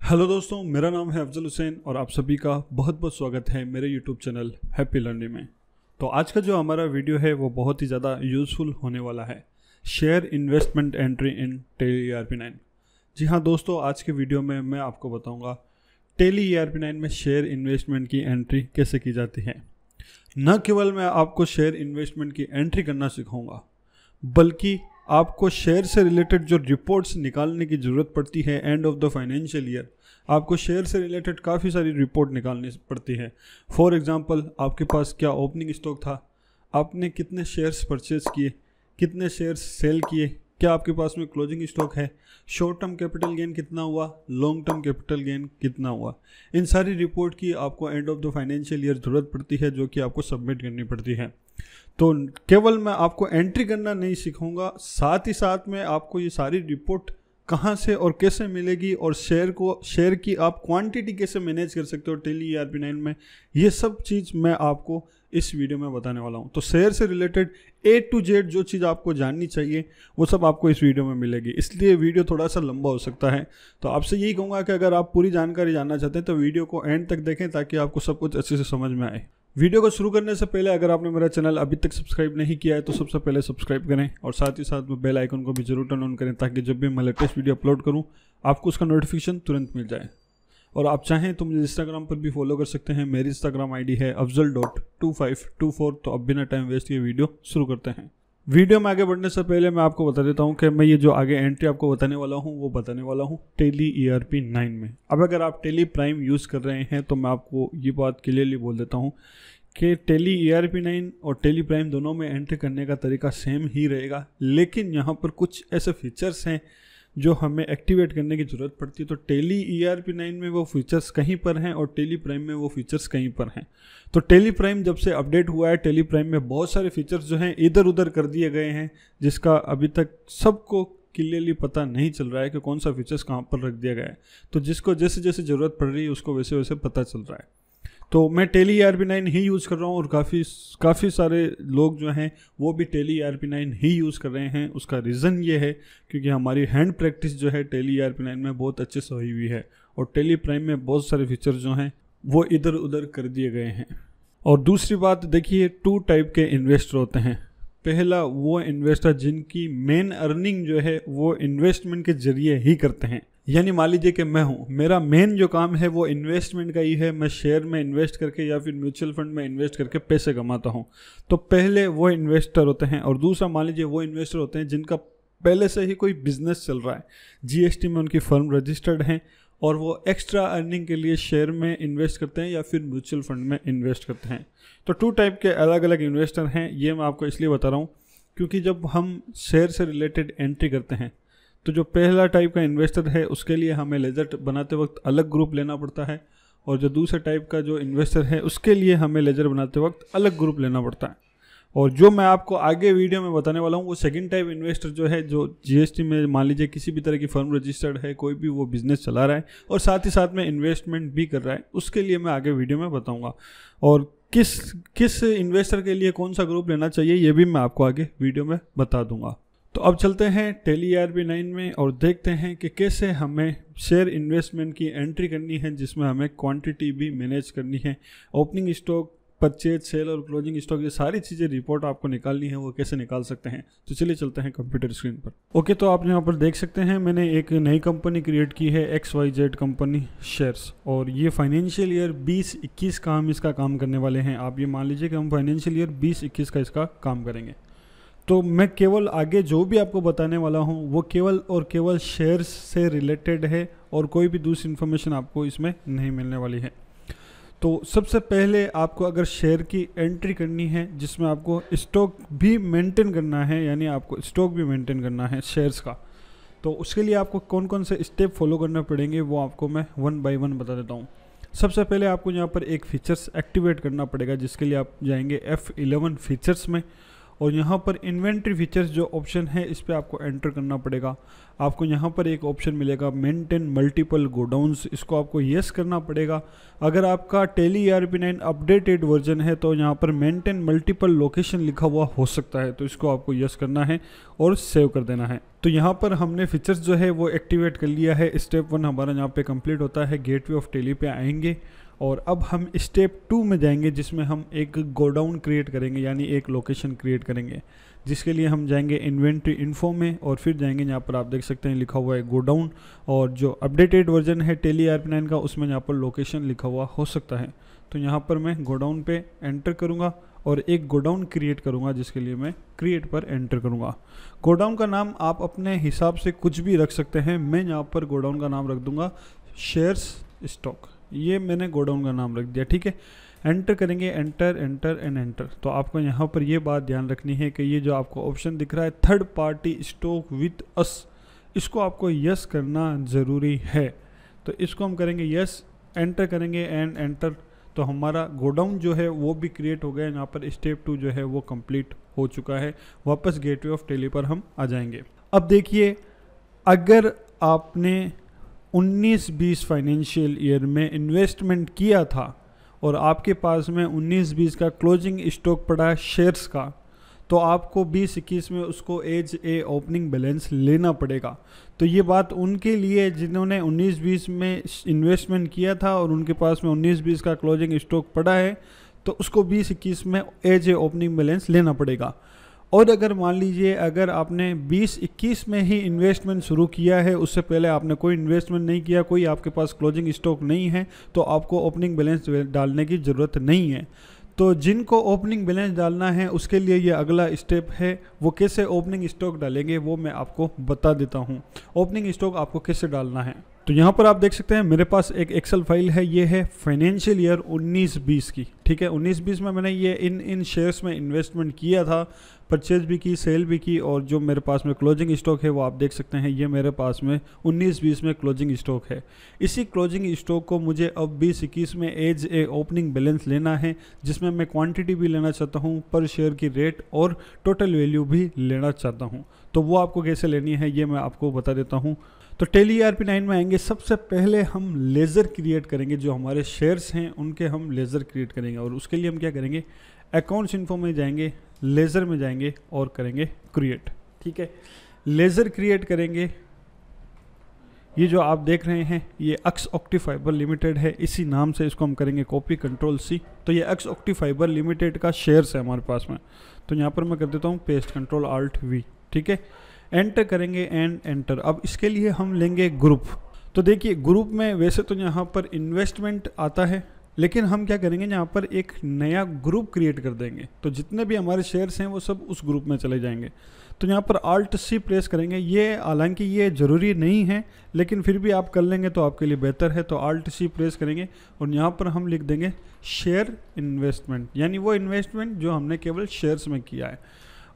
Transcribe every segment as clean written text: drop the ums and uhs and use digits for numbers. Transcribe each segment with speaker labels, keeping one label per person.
Speaker 1: Hello दोस्तों, मेरा नाम है अफजल हुसैन और आप सभी का बहुत बहुत स्वागत है मेरे यूट्यूब चैनल हैप्पी लर्निंग में। तो आज का जो हमारा वीडियो है वो बहुत ही ज़्यादा यूज़फुल होने वाला है। Share investment entry in Tally ERP9। जी हाँ दोस्तों, आज के वीडियो में मैं आपको बताऊंगा टेली ERP9 में शेयर इन्वेस्टमेंट की एंट्री कैसे की जाती है। न केवल मैं आपको शेयर इन्वेस्टमेंट की एंट्री करना सिखाऊंगा, बल्कि आपको शेयर से रिलेटेड जो रिपोर्ट्स निकालने की ज़रूरत पड़ती है end of the financial year, आपको शेयर से रिलेटेड काफ़ी सारी रिपोर्ट निकालनी पड़ती है। फॉर एग्जांपल, आपके पास क्या ओपनिंग स्टॉक था, आपने कितने शेयर्स परचेज किए, कितने शेयर्स सेल किए, क्या आपके पास में क्लोजिंग स्टॉक है, शॉर्ट टर्म कैपिटल गेन कितना हुआ, लॉन्ग टर्म कैपिटल गेन कितना हुआ। इन सारी रिपोर्ट की आपको end of the financial year ज़रूरत पड़ती है, जो कि आपको सबमिट करनी पड़ती है। तो केवल मैं आपको एंट्री करना नहीं सिखाऊंगा, साथ ही साथ में आपको ये सारी रिपोर्ट कहाँ से और कैसे मिलेगी और शेयर की आप क्वांटिटी कैसे मैनेज कर सकते हो टेली ERP9 में, ये सब चीज़ मैं आपको इस वीडियो में बताने वाला हूँ। तो शेयर से रिलेटेड A to Z जो चीज़ आपको जाननी चाहिए वो सब आपको इस वीडियो में मिलेगी, इसलिए वीडियो थोड़ा सा लंबा हो सकता है। तो आपसे यही कहूँगा कि अगर आप पूरी जानकारी जानना चाहते हैं तो वीडियो को एंड तक देखें, ताकि आपको सब कुछ अच्छे से समझ में आए। वीडियो को शुरू करने से पहले अगर आपने मेरा चैनल अभी तक सब्सक्राइब नहीं किया है तो सबसे पहले सब्सक्राइब करें और साथ ही साथ में बेल आइकन को भी जरूर टर्न ऑन करें, ताकि जब भी मैं लेटेस्ट वीडियो अपलोड करूं आपको उसका नोटिफिकेशन तुरंत मिल जाए। और आप चाहें तो मुझे इंस्टाग्राम पर भी फॉलो कर सकते हैं। मेरी इंस्टाग्राम ID है afzal.2524। तो अब बिना टाइम वेस्ट किए वीडियो शुरू करते हैं। वीडियो में आगे बढ़ने से पहले मैं आपको बता देता हूं कि मैं ये जो आगे एंट्री आपको बताने वाला हूं वो बताने वाला हूं टेली ERP9 में। अब अगर आप टेली प्राइम यूज़ कर रहे हैं तो मैं आपको ये बात क्लियरली बोल देता हूं कि टेली ERP9 और टेली प्राइम दोनों में एंट्री करने का तरीका सेम ही रहेगा, लेकिन यहाँ पर कुछ ऐसे फीचर्स हैं जो हमें एक्टिवेट करने की ज़रूरत पड़ती है। तो टेली ERP9 में वो फीचर्स कहीं पर हैं और टेली प्राइम में वो फीचर्स कहीं पर हैं। तो टेली प्राइम जब से अपडेट हुआ है, टेली प्राइम में बहुत सारे फीचर्स जो हैं इधर उधर कर दिए गए हैं, जिसका अभी तक सबको क्लियरली पता नहीं चल रहा है कि कौन सा फीचर्स कहाँ पर रख दिया गया है। तो जिसको जैसे जैसे ज़रूरत पड़ रही है उसको वैसे वैसे पता चल रहा है। तो मैं टेली ERP9 ही यूज़ कर रहा हूँ और काफ़ी सारे लोग जो हैं वो भी टेली ERP9 ही यूज़ कर रहे हैं। उसका रीज़न ये है क्योंकि हमारी हैंड प्रैक्टिस जो है टेली ERP9 में बहुत अच्छे से हुई हुई है और टेली प्राइम में बहुत सारे फीचर जो हैं वो इधर उधर कर दिए गए हैं। और दूसरी बात देखिए, 2 टाइप के इन्वेस्टर होते हैं। पहला वो इन्वेस्टर जिनकी मेन अर्निंग जो है वो इन्वेस्टमेंट के जरिए ही करते हैं। यानी मान लीजिए कि मैं हूँ, मेरा मेन जो काम है वो इन्वेस्टमेंट का ही है, मैं शेयर में इन्वेस्ट करके या फिर म्यूचुअल फंड में इन्वेस्ट करके पैसे कमाता हूँ। तो पहले वो इन्वेस्टर होते हैं। और दूसरा मान लीजिए वो इन्वेस्टर होते हैं जिनका पहले से ही कोई बिजनेस चल रहा है, GST में उनकी फर्म रजिस्टर्ड है और वो एक्स्ट्रा अर्निंग के लिए शेयर में इन्वेस्ट करते हैं या फिर म्यूचुअल फंड में इन्वेस्ट करते हैं। तो 2 टाइप के अलग अलग इन्वेस्टर हैं। ये मैं आपको इसलिए बता रहा हूँ क्योंकि जब हम शेयर से रिलेटेड एंट्री करते हैं तो जो पहला टाइप का इन्वेस्टर है उसके लिए हमें लेजर बनाते वक्त अलग ग्रुप लेना पड़ता है, और जो दूसरे टाइप का जो इन्वेस्टर है उसके लिए हमें लेजर बनाते वक्त अलग ग्रुप लेना पड़ता है। और जो मैं आपको आगे वीडियो में बताने वाला हूँ वो सेकंड टाइप इन्वेस्टर जो है, जो GST में मान लीजिए किसी भी तरह की फर्म रजिस्टर्ड है, कोई भी वो बिजनेस चला रहा है और साथ ही साथ में इन्वेस्टमेंट भी कर रहा है, उसके लिए मैं आगे वीडियो में बताऊँगा। और किस इन्वेस्टर के लिए कौन सा ग्रुप लेना चाहिए ये भी मैं आपको आगे वीडियो में बता दूंगा। तो अब चलते हैं टेली ERP9 में और देखते हैं कि कैसे हमें शेयर इन्वेस्टमेंट की एंट्री करनी है, जिसमें हमें क्वांटिटी भी मैनेज करनी है। ओपनिंग स्टॉक, परचेज, सेल और क्लोजिंग स्टॉक, ये सारी चीज़ें रिपोर्ट आपको निकालनी है, वो कैसे निकाल सकते हैं। तो चलिए चलते हैं कंप्यूटर स्क्रीन पर। ओके, तो आप यहाँ पर देख सकते हैं मैंने एक नई कंपनी क्रिएट की है, XYZ कंपनी शेयर्स, और ये फाइनेंशियल ईयर 2021 का हम इसका काम करने वाले हैं। आप ये मान लीजिए कि हम फाइनेंशियल ईयर 2021 का इसका काम करेंगे। तो मैं केवल आगे जो भी आपको बताने वाला हूँ वो केवल और केवल शेयर्स से रिलेटेड है और कोई भी दूसरी इन्फॉर्मेशन आपको इसमें नहीं मिलने वाली है। तो सबसे पहले आपको अगर शेयर की एंट्री करनी है जिसमें आपको स्टॉक भी मेंटेन करना है, यानी आपको स्टॉक भी मेंटेन करना है शेयर्स का, तो उसके लिए आपको कौन कौन से स्टेप फॉलो करना पड़ेंगे वो आपको मैं 1 by 1 बता देता हूँ। सबसे पहले आपको यहाँ पर एक फीचर्स एक्टिवेट करना पड़ेगा, जिसके लिए आप जाएंगे F11 फीचर्स में और यहाँ पर इन्वेंट्री फीचर्स जो ऑप्शन है इस पर आपको एंटर करना पड़ेगा। आपको यहाँ पर एक ऑप्शन मिलेगा मेंटेन मल्टीपल गोडाउन्स, इसको आपको येस करना पड़ेगा। अगर आपका टेली ERP9 अपडेटेड वर्जन है तो यहाँ पर मेंटेन मल्टीपल लोकेशन लिखा हुआ हो सकता है, तो इसको आपको येस करना है और सेव कर देना है। तो यहाँ पर हमने फीचर्स जो है वो एक्टिवेट कर लिया है। स्टेप 1 हमारा यहाँ पे कंप्लीट होता है। गेटवे ऑफ टेली पे आएंगे और अब हम स्टेप 2 में जाएंगे जिसमें हम एक गोडाउन क्रिएट करेंगे, यानी एक लोकेशन क्रिएट करेंगे, जिसके लिए हम जाएंगे इन्वेंट्री इन्फो में और फिर जाएंगे यहाँ पर आप देख सकते हैं लिखा हुआ है गोडाउन, और जो अपडेटेड वर्जन है टेली ERP9 का उसमें यहाँ पर लोकेशन लिखा हुआ हो सकता है। तो यहाँ पर मैं गोडाउन पे एंटर करूँगा और एक गोडाउन क्रिएट करूँगा, जिसके लिए मैं क्रिएट पर एंटर करूँगा। गोडाउन का नाम आप अपने हिसाब से कुछ भी रख सकते हैं। मैं यहाँ पर गोडाउन का नाम रख दूँगा शेयर्स स्टॉक, ये मैंने गोडाउन का नाम रख दिया, ठीक है। एंटर करेंगे, एंटर एंटर एंड एंटर। तो आपको यहाँ पर ये बात ध्यान रखनी है कि ये जो आपको ऑप्शन दिख रहा है third party stock with us, इसको आपको यस करना ज़रूरी है। तो इसको हम करेंगे यस, एंटर करेंगे एंड एंटर। तो हमारा गोडाउन जो है वो भी क्रिएट हो गया। यहाँ पर स्टेप 2 जो है वो कंप्लीट हो चुका है। वापस गेटवे ऑफ टेली पर हम आ जाएंगे। अब देखिए, अगर आपने 19-20 फाइनेंशियल ईयर में इन्वेस्टमेंट किया था और आपके पास में 19-20 का क्लोजिंग स्टॉक पड़ा है शेयर्स का, तो आपको 20-21 में उसको एज ए ओपनिंग बैलेंस लेना पड़ेगा। तो ये बात उनके लिए जिन्होंने 19-20 में इन्वेस्टमेंट किया था और उनके पास में 19-20 का क्लोजिंग स्टॉक पड़ा है, तो उसको 20-21 में एज ए ओपनिंग बैलेंस लेना पड़ेगा। और अगर मान लीजिए अगर आपने 20-21 में ही इन्वेस्टमेंट शुरू किया है, उससे पहले आपने कोई इन्वेस्टमेंट नहीं किया, कोई आपके पास क्लोजिंग स्टॉक नहीं है, तो आपको ओपनिंग बैलेंस डालने की ज़रूरत नहीं है। तो जिनको ओपनिंग बैलेंस डालना है उसके लिए ये अगला स्टेप है। वो कैसे ओपनिंग स्टॉक डालेंगे वो मैं आपको बता देता हूँ। ओपनिंग स्टॉक आपको कैसे डालना है, तो यहाँ पर आप देख सकते हैं मेरे पास एक एक्सेल फाइल है। ये है फाइनेंशियल ईयर 19-20 की, ठीक है। 19-20 में मैंने ये इन शेयर्स में इन्वेस्टमेंट किया था, परचेज भी की, सेल भी की, और जो मेरे पास में क्लोजिंग स्टॉक है वो आप देख सकते हैं। ये मेरे पास में 19-20 में क्लोजिंग स्टॉक है। इसी क्लोजिंग स्टॉक को मुझे अब 20-21 में एज ए ओपनिंग बैलेंस लेना है, जिसमें मैं क्वांटिटी भी लेना चाहता हूँ, पर शेयर की रेट और टोटल वैल्यू भी लेना चाहता हूँ। तो वो आपको कैसे लेनी है ये मैं आपको बता देता हूँ। तो टेली ERP9 में आएंगे, सबसे पहले हम लेज़र क्रिएट करेंगे। जो हमारे शेयर्स हैं उनके हम लेज़र क्रिएट करेंगे, और उसके लिए हम क्या करेंगे, अकाउंट्स इन्फो में जाएंगे, लेज़र में जाएंगे और करेंगे क्रिएट, ठीक है। लेज़र क्रिएट करेंगे। ये जो आप देख रहे हैं ये अक्स ऑप्टिफाइबर लिमिटेड है, इसी नाम से इसको हम करेंगे कॉपी, कंट्रोल-C। तो ये अक्स ऑप्टिफाइबर लिमिटेड का शेयर्स है हमारे पास में। तो यहाँ पर मैं कर देता हूँ पेस्ट, कंट्रोल-Alt-V, ठीक है। एंटर करेंगे एंड एंटर। अब इसके लिए हम लेंगे ग्रुप। तो देखिए ग्रुप में वैसे तो यहाँ पर इन्वेस्टमेंट आता है, लेकिन हम क्या करेंगे, यहाँ पर एक नया ग्रुप क्रिएट कर देंगे। तो जितने भी हमारे शेयर्स हैं वो सब उस ग्रुप में चले जाएंगे। तो यहाँ पर Alt-C प्रेस करेंगे। ये हालांकि ये ज़रूरी नहीं है, लेकिन फिर भी आप कर लेंगे तो आपके लिए बेहतर है। तो Alt-C प्रेस करेंगे और यहाँ पर हम लिख देंगे शेयर इन्वेस्टमेंट, यानी वो इन्वेस्टमेंट जो हमने केवल शेयर्स में किया है,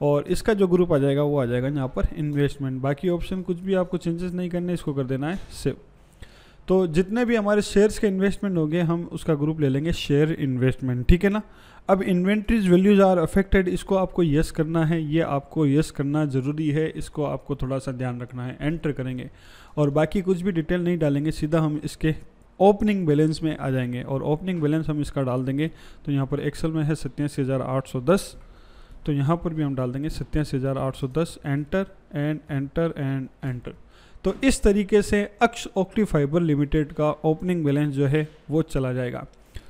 Speaker 1: और इसका जो ग्रुप आ जाएगा वो आ जाएगा यहाँ पर इन्वेस्टमेंट। बाकी ऑप्शन कुछ भी आपको चेंजेस नहीं करने, इसको कर देना है सेव। तो जितने भी हमारे शेयर्स के इन्वेस्टमेंट होंगे हम उसका ग्रुप ले लेंगे शेयर इन्वेस्टमेंट, ठीक है ना। अब इन्वेंट्रीज वैल्यूज आर अफेक्टेड, इसको आपको यस करना है, ये आपको यस करना ज़रूरी है, इसको आपको थोड़ा सा ध्यान रखना है। एंटर करेंगे और बाकी कुछ भी डिटेल नहीं डालेंगे, सीधा हम इसके ओपनिंग बैलेंस में आ जाएंगे और ओपनिंग बैलेंस हम इसका डाल देंगे। तो यहाँ पर एक्सेल में है 87,810, तो यहाँ पर भी हम डाल देंगे 87,810। Enter and enter and enter. तो इस तरीके से अक्स ऑप्टिफाइबर लिमिटेड का ओपनिंग बैलेंस जो है वो चला जाएगा।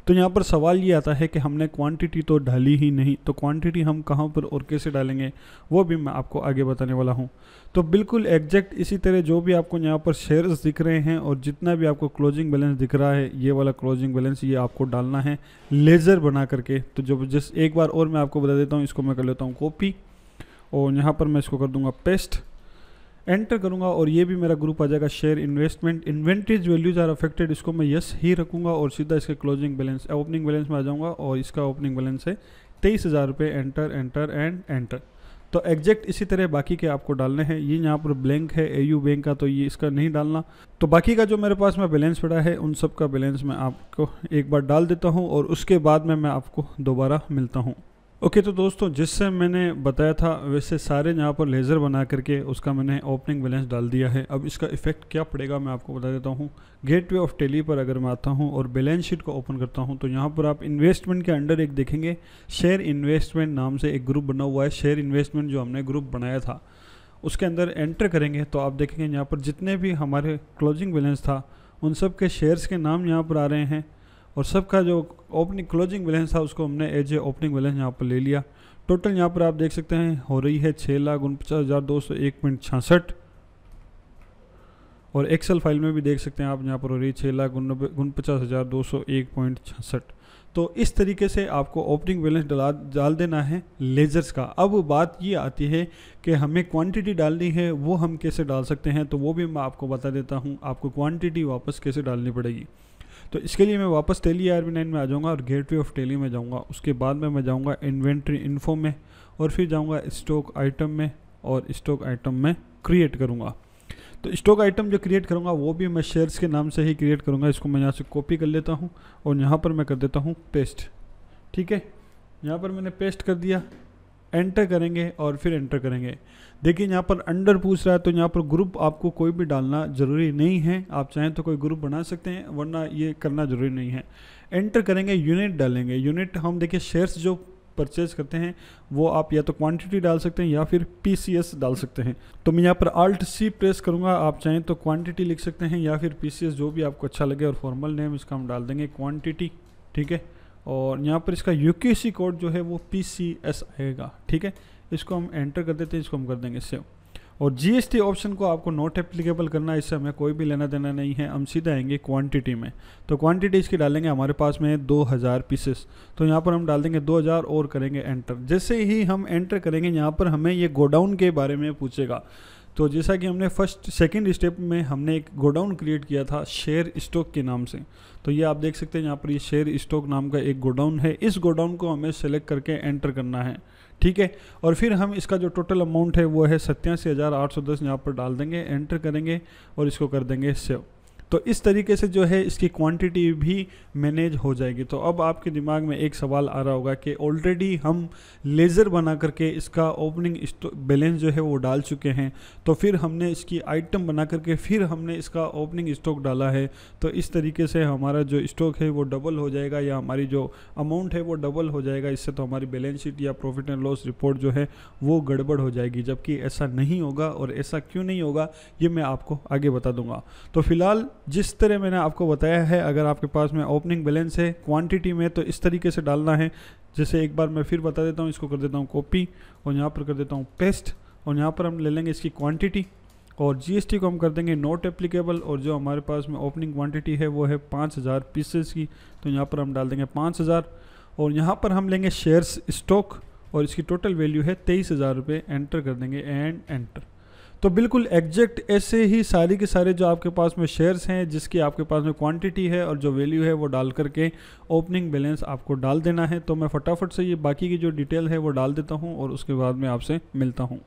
Speaker 1: तो यहाँ पर सवाल ये आता है कि हमने क्वांटिटी तो डाली ही नहीं, तो क्वांटिटी हम कहाँ पर और कैसे डालेंगे वो भी मैं आपको आगे बताने वाला हूँ। तो बिल्कुल एग्जैक्ट इसी तरह जो भी आपको यहाँ पर शेयर्स दिख रहे हैं और जितना भी आपको क्लोजिंग बैलेंस दिख रहा है, ये वाला क्लोजिंग बैलेंस ये आपको डालना है लेज़र बना करके। तो जो जिस एक बार और मैं आपको बता देता हूँ, इसको मैं कर लेता हूँ कॉपी और यहाँ पर मैं इसको कर दूँगा पेस्ट, एंटर करूंगा और ये भी मेरा ग्रुप आ जाएगा share investment. Inventories values are affected, इसको मैं यस ही रखूंगा और सीधा इसके क्लोजिंग बैलेंस ओपनिंग बैलेंस में आ जाऊंगा और इसका ओपनिंग बैलेंस है 23,000 रुपये। Enter enter and enter. तो एग्जैक्ट इसी तरह बाकी के आपको डालने हैं। ये यहाँ पर ब्लैंक है AU बैंक का, तो ये इसका नहीं डालना। तो बाकी का जो मेरे पास में बैलेंस पड़ा है उन सब का बैलेंस मैं आपको एक बार डाल देता हूँ और उसके बाद में मैं आपको दोबारा मिलता हूँ। ओके तो दोस्तों, जिससे मैंने बताया था वैसे सारे यहाँ पर लेज़र बना करके उसका मैंने ओपनिंग बैलेंस डाल दिया है। अब इसका इफेक्ट क्या पड़ेगा मैं आपको बता देता हूँ। गेटवे ऑफ टेली पर अगर मैं आता हूँ और बैलेंस शीट को ओपन करता हूँ तो यहाँ पर आप इन्वेस्टमेंट के अंडर एक देखेंगे शेयर इन्वेस्टमेंट नाम से एक ग्रुप बना हुआ है। शेयर इन्वेस्टमेंट जो हमने ग्रुप बनाया था उसके अंदर एंटर करेंगे तो आप देखेंगे यहाँ पर जितने भी हमारे क्लोजिंग बैलेंस था उन सब के शेयर्स के नाम यहाँ पर आ रहे हैं और सबका जो ओपनिंग क्लोजिंग बैलेंस था उसको हमने एज ए ओपनिंग बैलेंस यहाँ पर ले लिया। टोटल यहाँ पर आप देख सकते हैं हो रही है 6,49,201.66 और एक्सेल फाइल में भी देख सकते हैं आप यहाँ पर हो रही है 6,49,201.66। तो इस तरीके से आपको ओपनिंग बैलेंस डाल देना है लेजर्स का। अब बात ये आती है कि हमें क्वांटिटी डालनी है, वो हम कैसे डाल सकते हैं, तो वो भी मैं आपको बता देता हूँ। आपको क्वांटिटी वापस कैसे डालनी पड़ेगी, तो इसके लिए मैं वापस टेली IRB9 में आ जाऊँगा और गेटवे ऑफ टेली में जाऊँगा। उसके बाद में मैं जाऊँगा इन्वेंट्री इन्फो में और फिर जाऊँगा स्टॉक आइटम में और स्टॉक आइटम में क्रिएट करूँगा। तो स्टॉक आइटम जो क्रिएट करूँगा वो भी मैं शेयर्स के नाम से ही क्रिएट करूँगा। इसको मैं यहाँ से कॉपी कर लेता हूँ और यहाँ पर मैं कर देता हूँ पेस्ट। ठीक है, यहाँ पर मैंने पेस्ट कर दिया, एंटर करेंगे और फिर एंटर करेंगे। देखिए यहाँ पर अंडर पूछ रहा है तो यहाँ पर ग्रुप आपको कोई भी डालना ज़रूरी नहीं है। आप चाहें तो कोई ग्रुप बना सकते हैं वरना ये करना ज़रूरी नहीं है। एंटर करेंगे, यूनिट डालेंगे। यूनिट हम देखिए शेयर्स जो परचेज करते हैं वो आप या तो क्वांटिटी डाल सकते हैं या फिर PCS डाल सकते हैं। तो मैं यहाँ पर Alt+C प्रेस करूँगा। आप चाहें तो क्वांटिटी लिख सकते हैं या फिर PCS, जो भी आपको अच्छा लगे। और फॉर्मल नेम इसका हम डाल देंगे क्वांटिटी। ठीक है, और यहाँ पर इसका UKC कोड जो है वो PCS आएगा। ठीक है, इसको हम एंटर कर देते हैं, इसको हम कर देंगे सेव। और GST ऑप्शन को आपको नॉट एप्लीकेबल करना है, इससे हमें कोई भी लेना देना नहीं है। हम सीधा आएंगे क्वांटिटी में, तो क्वांटिटी इसकी डालेंगे, हमारे पास में है 2000 पीसेस, तो यहाँ पर हम डाल देंगे 2000 और करेंगे एंटर। जैसे ही हम एंटर करेंगे यहाँ पर हमें ये गोडाउन के बारे में पूछेगा। तो जैसा कि हमने सेकंड स्टेप में हमने एक गोडाउन क्रिएट किया था शेयर स्टॉक के नाम से, तो ये आप देख सकते हैं यहाँ पर ये शेयर स्टॉक नाम का एक गोडाउन है। इस गोडाउन को हमें सेलेक्ट करके एंटर करना है। ठीक है, और फिर हम इसका जो टोटल अमाउंट है वो है 87,810, यहाँ पर डाल देंगे, एंटर करेंगे और इसको कर देंगे सेव। तो इस तरीके से जो है इसकी क्वांटिटी भी मैनेज हो जाएगी। तो अब आपके दिमाग में एक सवाल आ रहा होगा कि ऑलरेडी हम लेज़र बना करके इसका ओपनिंग बैलेंस जो है वो डाल चुके हैं, तो फिर हमने इसकी आइटम बना करके फिर हमने इसका ओपनिंग स्टॉक डाला है, तो इस तरीके से हमारा जो स्टॉक है वो डबल हो जाएगा या हमारी जो अमाउंट है वो डबल हो जाएगा। इससे तो हमारी बैलेंस शीट या प्रॉफिट एंड लॉस रिपोर्ट जो है वो गड़बड़ हो जाएगी, जबकि ऐसा नहीं होगा। और ऐसा क्यों नहीं होगा ये मैं आपको आगे बता दूंगा। तो फिलहाल जिस तरह मैंने आपको बताया है, अगर आपके पास में ओपनिंग बैलेंस है क्वांटिटी में तो इस तरीके से डालना है। जैसे एक बार मैं फिर बता देता हूँ, इसको कर देता हूँ कॉपी और यहाँ पर कर देता हूँ पेस्ट और यहाँ पर हम ले लेंगे इसकी क्वांटिटी और GST को हम कर देंगे नॉट एप्लीकेबल। और जो हमारे पास में ओपनिंग क्वांटिटी है वो है 5000 पीसेस की, तो यहाँ पर हम डाल देंगे 5000 और यहाँ पर हम लेंगे शेयर्स स्टॉक और इसकी टोटल वैल्यू है 23,000 रुपये। एंटर कर देंगे एंड एंटर। तो बिल्कुल एग्जैक्ट ऐसे ही सारी के सारे जो आपके पास में शेयर्स हैं जिसकी आपके पास में क्वांटिटी है और जो वैल्यू है वो डाल करके ओपनिंग बैलेंस आपको डाल देना है। तो मैं फटाफट से ये बाकी की जो डिटेल है वो डाल देता हूँ और उसके बाद में आपसे मिलता हूँ।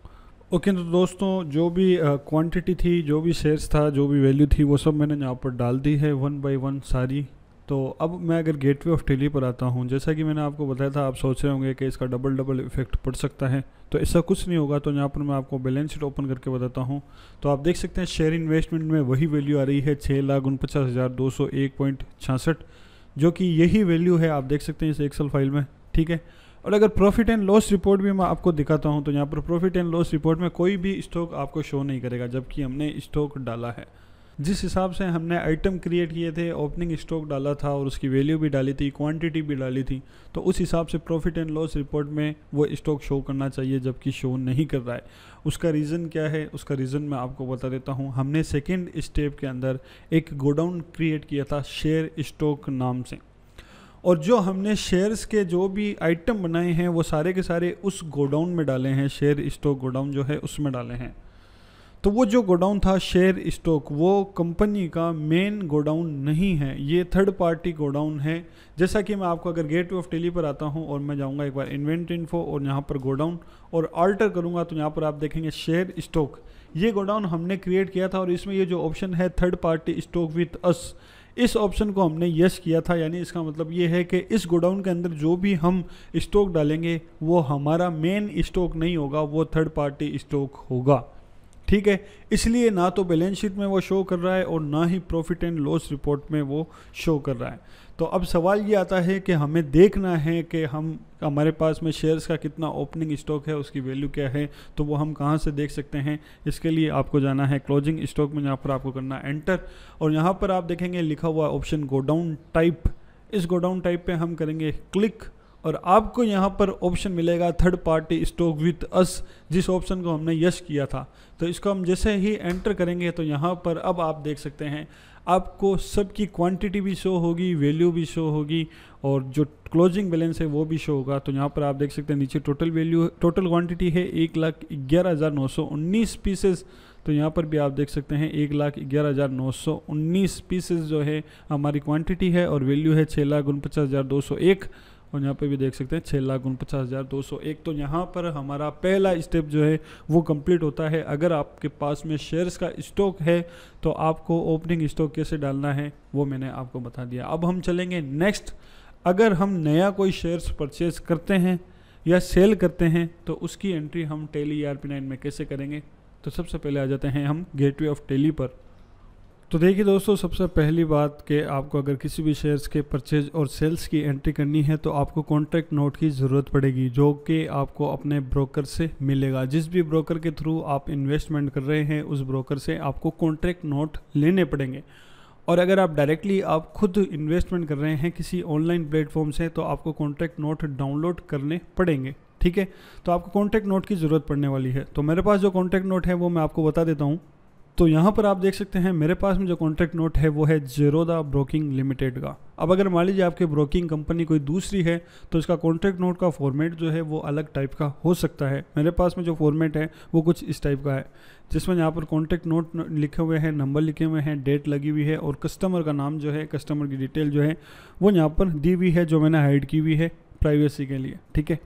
Speaker 1: ओके तो दोस्तों, जो भी क्वांटिटी थी, जो भी शेयर्स था, जो भी वैल्यू थी, वो सब मैंने यहाँ पर डाल दी है 1 by 1 सारी। तो अब मैं अगर गेटवे ऑफ टेली पर आता हूँ, जैसा कि मैंने आपको बताया था, आप सोच रहे होंगे कि इसका डबल इफेक्ट पड़ सकता है, तो ऐसा कुछ नहीं होगा। तो यहाँ पर मैं आपको बैलेंस शीट ओपन करके बताता हूँ। तो आप देख सकते हैं शेयर इन्वेस्टमेंट में वही वैल्यू आ रही है 6,49,201.66, जो कि यही वैल्यू है, आप देख सकते हैं इस एक्सेल फाइल में। ठीक है, और अगर प्रॉफिट एंड लॉस रिपोर्ट भी मैं आपको दिखाता हूँ तो यहाँ पर प्रॉफिट एंड लॉस रिपोर्ट में कोई भी स्टॉक आपको शो नहीं करेगा, जबकि हमने स्टॉक डाला है। जिस हिसाब से हमने आइटम क्रिएट किए थे, ओपनिंग स्टॉक डाला था और उसकी वैल्यू भी डाली थी, क्वांटिटी भी डाली थी, तो उस हिसाब से प्रॉफिट एंड लॉस रिपोर्ट में वो स्टॉक शो करना चाहिए, जबकि शो नहीं कर रहा है। उसका रीज़न क्या है, उसका रीज़न मैं आपको बता देता हूँ। हमने सेकेंड स्टेप के अंदर एक गोडाउन क्रिएट किया था शेयर स्टॉक नाम से, और जो हमने शेयर्स के जो भी आइटम बनाए हैं वो सारे के सारे उस गोडाउन में डाले हैं, शेयर स्टॉक गोडाउन जो है उसमें डाले हैं। तो वो जो गोडाउन था शेयर स्टॉक, वो कंपनी का मेन गोडाउन नहीं है, ये थर्ड पार्टी गोडाउन है। जैसा कि मैं आपको अगर गेटवे ऑफ टेली पर आता हूं और मैं जाऊंगा एक बार इन्वेंट्री इन्फो और यहाँ पर गोडाउन और अल्टर करूंगा, तो यहाँ पर आप देखेंगे शेयर स्टॉक, ये गोडाउन हमने क्रिएट किया था और इसमें ये जो ऑप्शन है third party stock with us, इस ऑप्शन को हमने यस किया था, यानी इसका मतलब ये है कि इस गोडाउन के अंदर जो भी हम स्टॉक डालेंगे वो हमारा मेन स्टॉक नहीं होगा, वो थर्ड पार्टी स्टॉक होगा। ठीक है, इसलिए ना तो बैलेंस शीट में वो शो कर रहा है और ना ही प्रॉफिट एंड लॉस रिपोर्ट में वो शो कर रहा है। तो अब सवाल ये आता है कि हमें देखना है कि हमारे पास में शेयर्स का कितना ओपनिंग स्टॉक है, उसकी वैल्यू क्या है, तो वो हम कहाँ से देख सकते हैं। इसके लिए आपको जाना है क्लोजिंग स्टॉक में, यहाँ पर आपको करना एंटर, और यहाँ पर आप देखेंगे लिखा हुआ ऑप्शन गोडाउन टाइप। इस गोडाउन टाइप पे हम करेंगे क्लिक और आपको यहाँ पर ऑप्शन मिलेगा third party stock with us, जिस ऑप्शन को हमने यस किया था। तो इसको हम जैसे ही एंटर करेंगे तो यहाँ पर अब आप देख सकते हैं आपको सबकी क्वांटिटी भी शो होगी, वैल्यू भी शो होगी और जो क्लोजिंग बैलेंस है वो भी शो होगा। तो यहाँ पर आप देख सकते हैं नीचे टोटल वैल्यू, टोटल क्वांटिटी है 1,11,919 पीसेस। तो यहाँ पर भी आप देख सकते हैं 1,11,919 पीसेस जो है हमारी क्वांटिटी है और वैल्यू है 6,49,201। और यहाँ पे भी देख सकते हैं 6,49,201। तो यहाँ पर हमारा पहला स्टेप जो है वो कंप्लीट होता है। अगर आपके पास में शेयर्स का स्टॉक है तो आपको ओपनिंग स्टॉक कैसे डालना है वो मैंने आपको बता दिया। अब हम चलेंगे नेक्स्ट। अगर हम नया कोई शेयर्स परचेज करते हैं या सेल करते हैं तो उसकी एंट्री हम टैली ERP9 में कैसे करेंगे। तो सबसे पहले आ जाते हैं हम गेटवे ऑफ टैली पर। तो देखिए दोस्तों, सबसे पहली बात कि आपको अगर किसी भी शेयर्स के परचेज और सेल्स की एंट्री करनी है तो आपको कॉन्ट्रैक्ट नोट की ज़रूरत पड़ेगी, जो कि आपको अपने ब्रोकर से मिलेगा। जिस भी ब्रोकर के थ्रू आप इन्वेस्टमेंट कर रहे हैं उस ब्रोकर से आपको कॉन्ट्रैक्ट नोट लेने पड़ेंगे। और अगर आप डायरेक्टली आप खुद इन्वेस्टमेंट कर रहे हैं किसी ऑनलाइन प्लेटफॉर्म से तो आपको कॉन्ट्रैक्ट नोट डाउनलोड करने पड़ेंगे। ठीक है, तो आपको कॉन्ट्रैक्ट नोट की ज़रूरत पड़ने वाली है। तो मेरे पास जो कॉन्ट्रैक्ट नोट है वो मैं आपको बता देता हूँ। तो यहाँ पर आप देख सकते हैं मेरे पास में जो कॉन्ट्रैक्ट नोट है वो है ज़ेरोधा ब्रोकिंग लिमिटेड का। अब अगर मान लीजिए आपके ब्रोकिंग कंपनी कोई दूसरी है तो इसका कॉन्ट्रैक्ट नोट का फॉर्मेट जो है वो अलग टाइप का हो सकता है। मेरे पास में जो फॉर्मेट है वो कुछ इस टाइप का है, जिसमें यहाँ पर कॉन्ट्रैक्ट नोट लिखे हुए हैं, नंबर लिखे हुए हैं, डेट लगी हुई है और कस्टमर का नाम जो है, कस्टमर की डिटेल जो है वो यहाँ पर दी हुई है, जो मैंने हाइड की हुई है प्राइवेसी के लिए। ठीक है,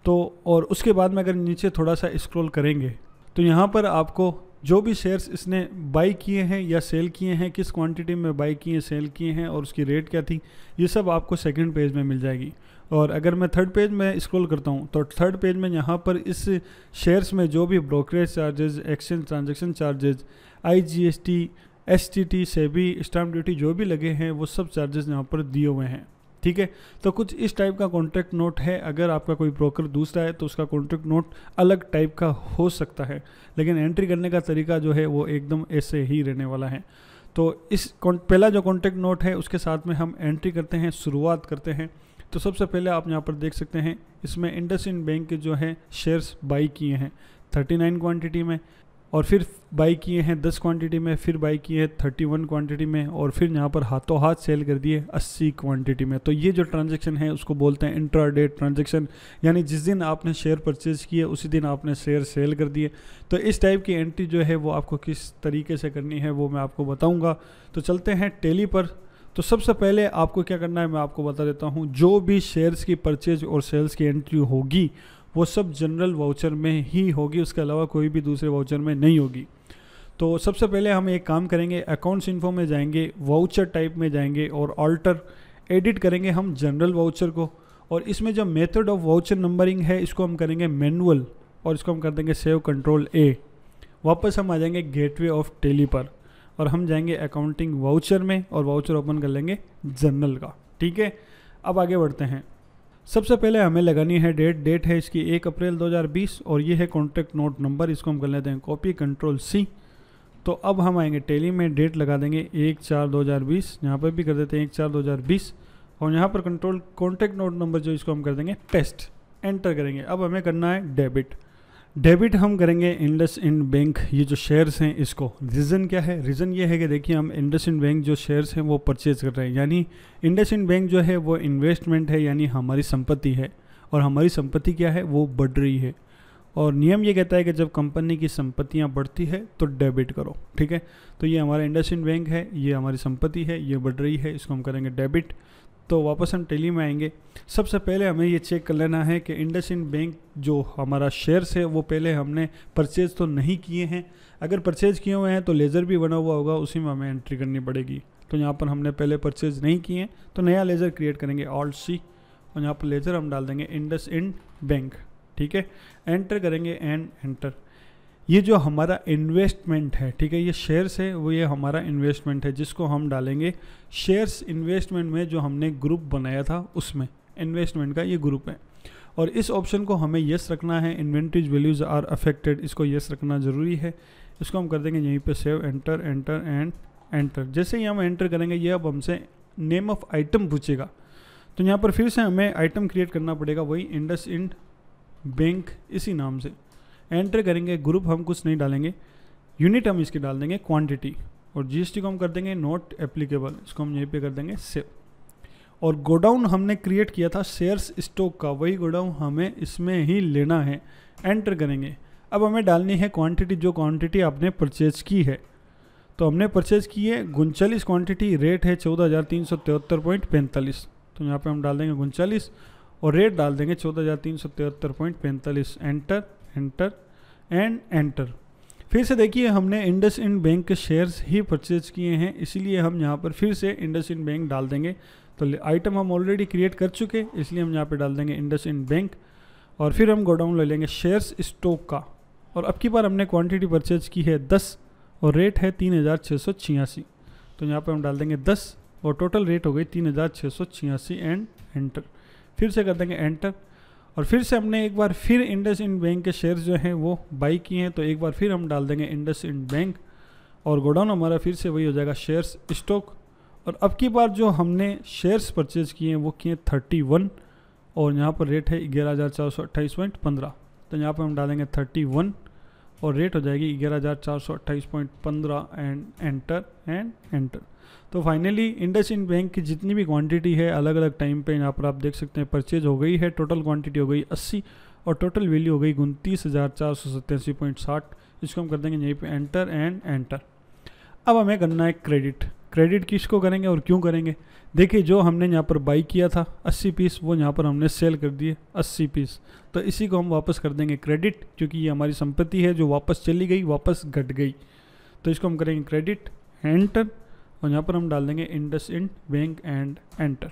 Speaker 1: तो और उसके बाद में अगर नीचे थोड़ा सा स्क्रॉल करेंगे तो यहाँ पर आपको जो भी शेयर्स इसने बाई किए हैं या सेल किए हैं, किस क्वांटिटी में बाई किए सेल किए हैं और उसकी रेट क्या थी, ये सब आपको सेकंड पेज में मिल जाएगी। और अगर मैं थर्ड पेज में स्क्रॉल करता हूँ तो थर्ड पेज में यहाँ पर इस शेयर्स में जो भी brokerage charges, exchange transaction charges, IGST, STT, SEBI, stamp duty जो भी लगे हैं वो सब चार्जेस यहाँ पर दिए हुए हैं। ठीक है, तो कुछ इस टाइप का कॉन्ट्रैक्ट नोट है। अगर आपका कोई ब्रोकर दूसरा है तो उसका कॉन्ट्रैक्ट नोट अलग टाइप का हो सकता है, लेकिन एंट्री करने का तरीका जो है वो एकदम ऐसे ही रहने वाला है। तो इस पहला जो कॉन्ट्रैक्ट नोट है उसके साथ में हम एंट्री करते हैं, शुरुआत करते हैं। तो सबसे पहले आप यहाँ पर देख सकते हैं इसमें इंडसइंड बैंक के जो है शेयर्स बाई किए हैं 39 क्वांटिटी में, और फिर बाई किए हैं 10 क्वांटिटी में, फिर बाई किए हैं 31 क्वांटिटी में, और फिर यहाँ पर हाथों हाथ सेल कर दिए 80 क्वांटिटी में। तो ये जो ट्रांजैक्शन है उसको बोलते हैं इंट्राडे ट्रांजैक्शन, यानी जिस दिन आपने शेयर परचेज किए उसी दिन आपने शेयर सेल कर दिए। तो इस टाइप की एंट्री जो है वो आपको किस तरीके से करनी है वो मैं आपको बताऊँगा। तो चलते हैं टैली पर। तो सबसे पहले आपको क्या करना है मैं आपको बता देता हूँ। जो भी शेयर्स की परचेज और सेल्स की एंट्री होगी वो सब जनरल वाउचर में ही होगी, उसके अलावा कोई भी दूसरे वाउचर में नहीं होगी। तो सबसे पहले हम एक काम करेंगे, अकाउंट्स इन्फो में जाएंगे, वाउचर टाइप में जाएंगे और ऑल्टर एडिट करेंगे हम जनरल वाउचर को। और इसमें जो मेथड ऑफ वाउचर नंबरिंग है इसको हम करेंगे मैनुअल और इसको हम कर देंगे सेव कंट्रोल A। वापस हम आ जाएंगे गेटवे ऑफ टैली पर और हम जाएंगे अकाउंटिंग वाउचर में और वाउचर ओपन कर लेंगे जनरल का। ठीक है, अब आगे बढ़ते हैं। सबसे पहले हमें लगानी है डेट है इसकी 1 अप्रैल 2020 और ये है कॉन्ट्रैक्ट नोट नंबर, इसको हम कर लेते हैं कॉपी कंट्रोल C। तो अब हम आएंगे टैली में, डेट लगा देंगे 1/4/2020, यहाँ पर भी कर देते हैं 1/4/2020 और यहाँ पर कॉन्ट्रैक्ट नोट नंबर जो इसको हम कर देंगे पेस्ट, एंटर करेंगे। अब हमें करना है डेबिट हम करेंगे इंडसइंड बैंक, ये जो शेयर्स हैं इसको। रीज़न क्या है, रीज़न ये है कि देखिए हम इंडसइंड बैंक जो शेयर्स हैं वो परचेज कर रहे हैं, यानी इंडसइंड बैंक जो है वो इन्वेस्टमेंट है, यानी हमारी संपत्ति है और हमारी संपत्ति क्या है वो बढ़ रही है। और नियम ये कहता है कि जब कंपनी की संपत्तियां बढ़ती है तो डेबिट करो। ठीक है, तो ये हमारा इंडसइंड बैंक है, ये हमारी संपत्ति है, ये बढ़ रही है, इसको हम करेंगे डेबिट। तो वापस हम टैली में आएंगे। सबसे पहले हमें ये चेक कर लेना है कि इंडसइंड बैंक जो हमारा शेयर्स है वो पहले हमने परचेज तो नहीं किए हैं। अगर परचेज किए हुए हैं तो लेज़र भी बना हुआ होगा, उसी में हमें एंट्री करनी पड़ेगी। तो यहाँ पर हमने पहले परचेज नहीं किए हैं, तो नया लेजर क्रिएट करेंगे ऑल्ट सी, और यहाँ पर लेजर हम डाल देंगे इंडसइंड बैंक। ठीक है, एंटर करेंगे एंड एंटर। ये जो हमारा इन्वेस्टमेंट है, ठीक है, ये शेयर्स है, वो ये हमारा इन्वेस्टमेंट है जिसको हम डालेंगे शेयर्स इन्वेस्टमेंट में, जो हमने ग्रुप बनाया था उसमें इन्वेस्टमेंट का ये ग्रुप है। और इस ऑप्शन को हमें येस रखना है, इन्वेंटरीज वैल्यूज आर अफेक्टेड, इसको येस रखना ज़रूरी है। इसको हम कर देंगे यहीं पे save, enter enter and enter. जैसे ही हम एंटर करेंगे ये अब हमसे नेम ऑफ आइटम पूछेगा, तो यहाँ पर फिर से हमें आइटम क्रिएट करना पड़ेगा, वही इंडसइंड बैंक इसी नाम से। एंटर करेंगे, ग्रुप हम कुछ नहीं डालेंगे, यूनिट हम इसकी डाल देंगे क्वांटिटी, और जीएसटी को हम कर देंगे नॉट एप्लीकेबल, इसको हम यहीं पे कर देंगे सेव। और गोडाउन हमने क्रिएट किया था शेयर्स स्टॉक का, वही गोडाउन हमें इसमें ही लेना है। एंटर करेंगे, अब हमें डालनी है क्वांटिटी, जो क्वांटिटी आपने परचेज की है। तो हमने परचेज की है 39 क्वांटिटी, रेट है 14,373.45, तो यहाँ पे हम डाल देंगे 39 और रेट डाल देंगे 14,373.45। Enter enter and enter. फिर से देखिए हमने इंडसइंड बैंक के शेयर्स ही परचेज किए हैं, इसीलिए हम यहाँ पर फिर से इंडसइंड बैंक डाल देंगे। तो आइटम हम ऑलरेडी क्रिएट कर चुके, इसलिए हम यहाँ पे डाल देंगे इंडसइंड बैंक, और फिर हम गोडाउन ले लेंगे शेयर्स स्टॉक का, और अब की बार हमने क्वांटिटी परचेज की है 10 और रेट है 3,686, तो यहाँ पे हम डाल देंगे 10 और टोटल रेट हो गई 3,686 एंड एंटर। फिर से कर देंगे एंटर, और फिर से हमने एक बार फिर इंडसइंड बैंक के शेयर्स जो हैं वो बाई किए हैं, तो एक बार फिर हम डाल देंगे इंडसइंड बैंक, और गोडाउन हमारा फिर से वही हो जाएगा शेयर्स स्टॉक। और अब की बार जो हमने शेयर्स परचेज किए हैं वो किए 31, और यहाँ पर रेट है 11,428.15, तो यहाँ पर हम डालेंगे 31 और रेट हो जाएगी 11,428.15 एंड एंटर एंड एंटर। तो फाइनली इंडसइंड बैंक की जितनी भी क्वांटिटी है अलग अलग टाइम पे यहाँ पर आप देख सकते हैं परचेज हो गई है। टोटल क्वांटिटी हो गई 80 और टोटल वैल्यू हो गई 29,487.60। इसको हम कर देंगे यहीं पे एंटर एंड एंटर। अब हमें करना है क्रेडिट। क्रेडिट किसको करेंगे और क्यों करेंगे? देखिए जो हमने यहाँ पर बाई किया था 80 पीस, वो यहाँ पर हमने सेल कर दिए 80 पीस, तो इसी को हम वापस कर देंगे क्रेडिट, क्योंकि ये हमारी संपत्ति है जो वापस चली गई, वापस घट गई। तो इसको हम करेंगे क्रेडिट, एंटर, और यहाँ पर हम डाल देंगे इंडसइंड बैंक एंड एंटर।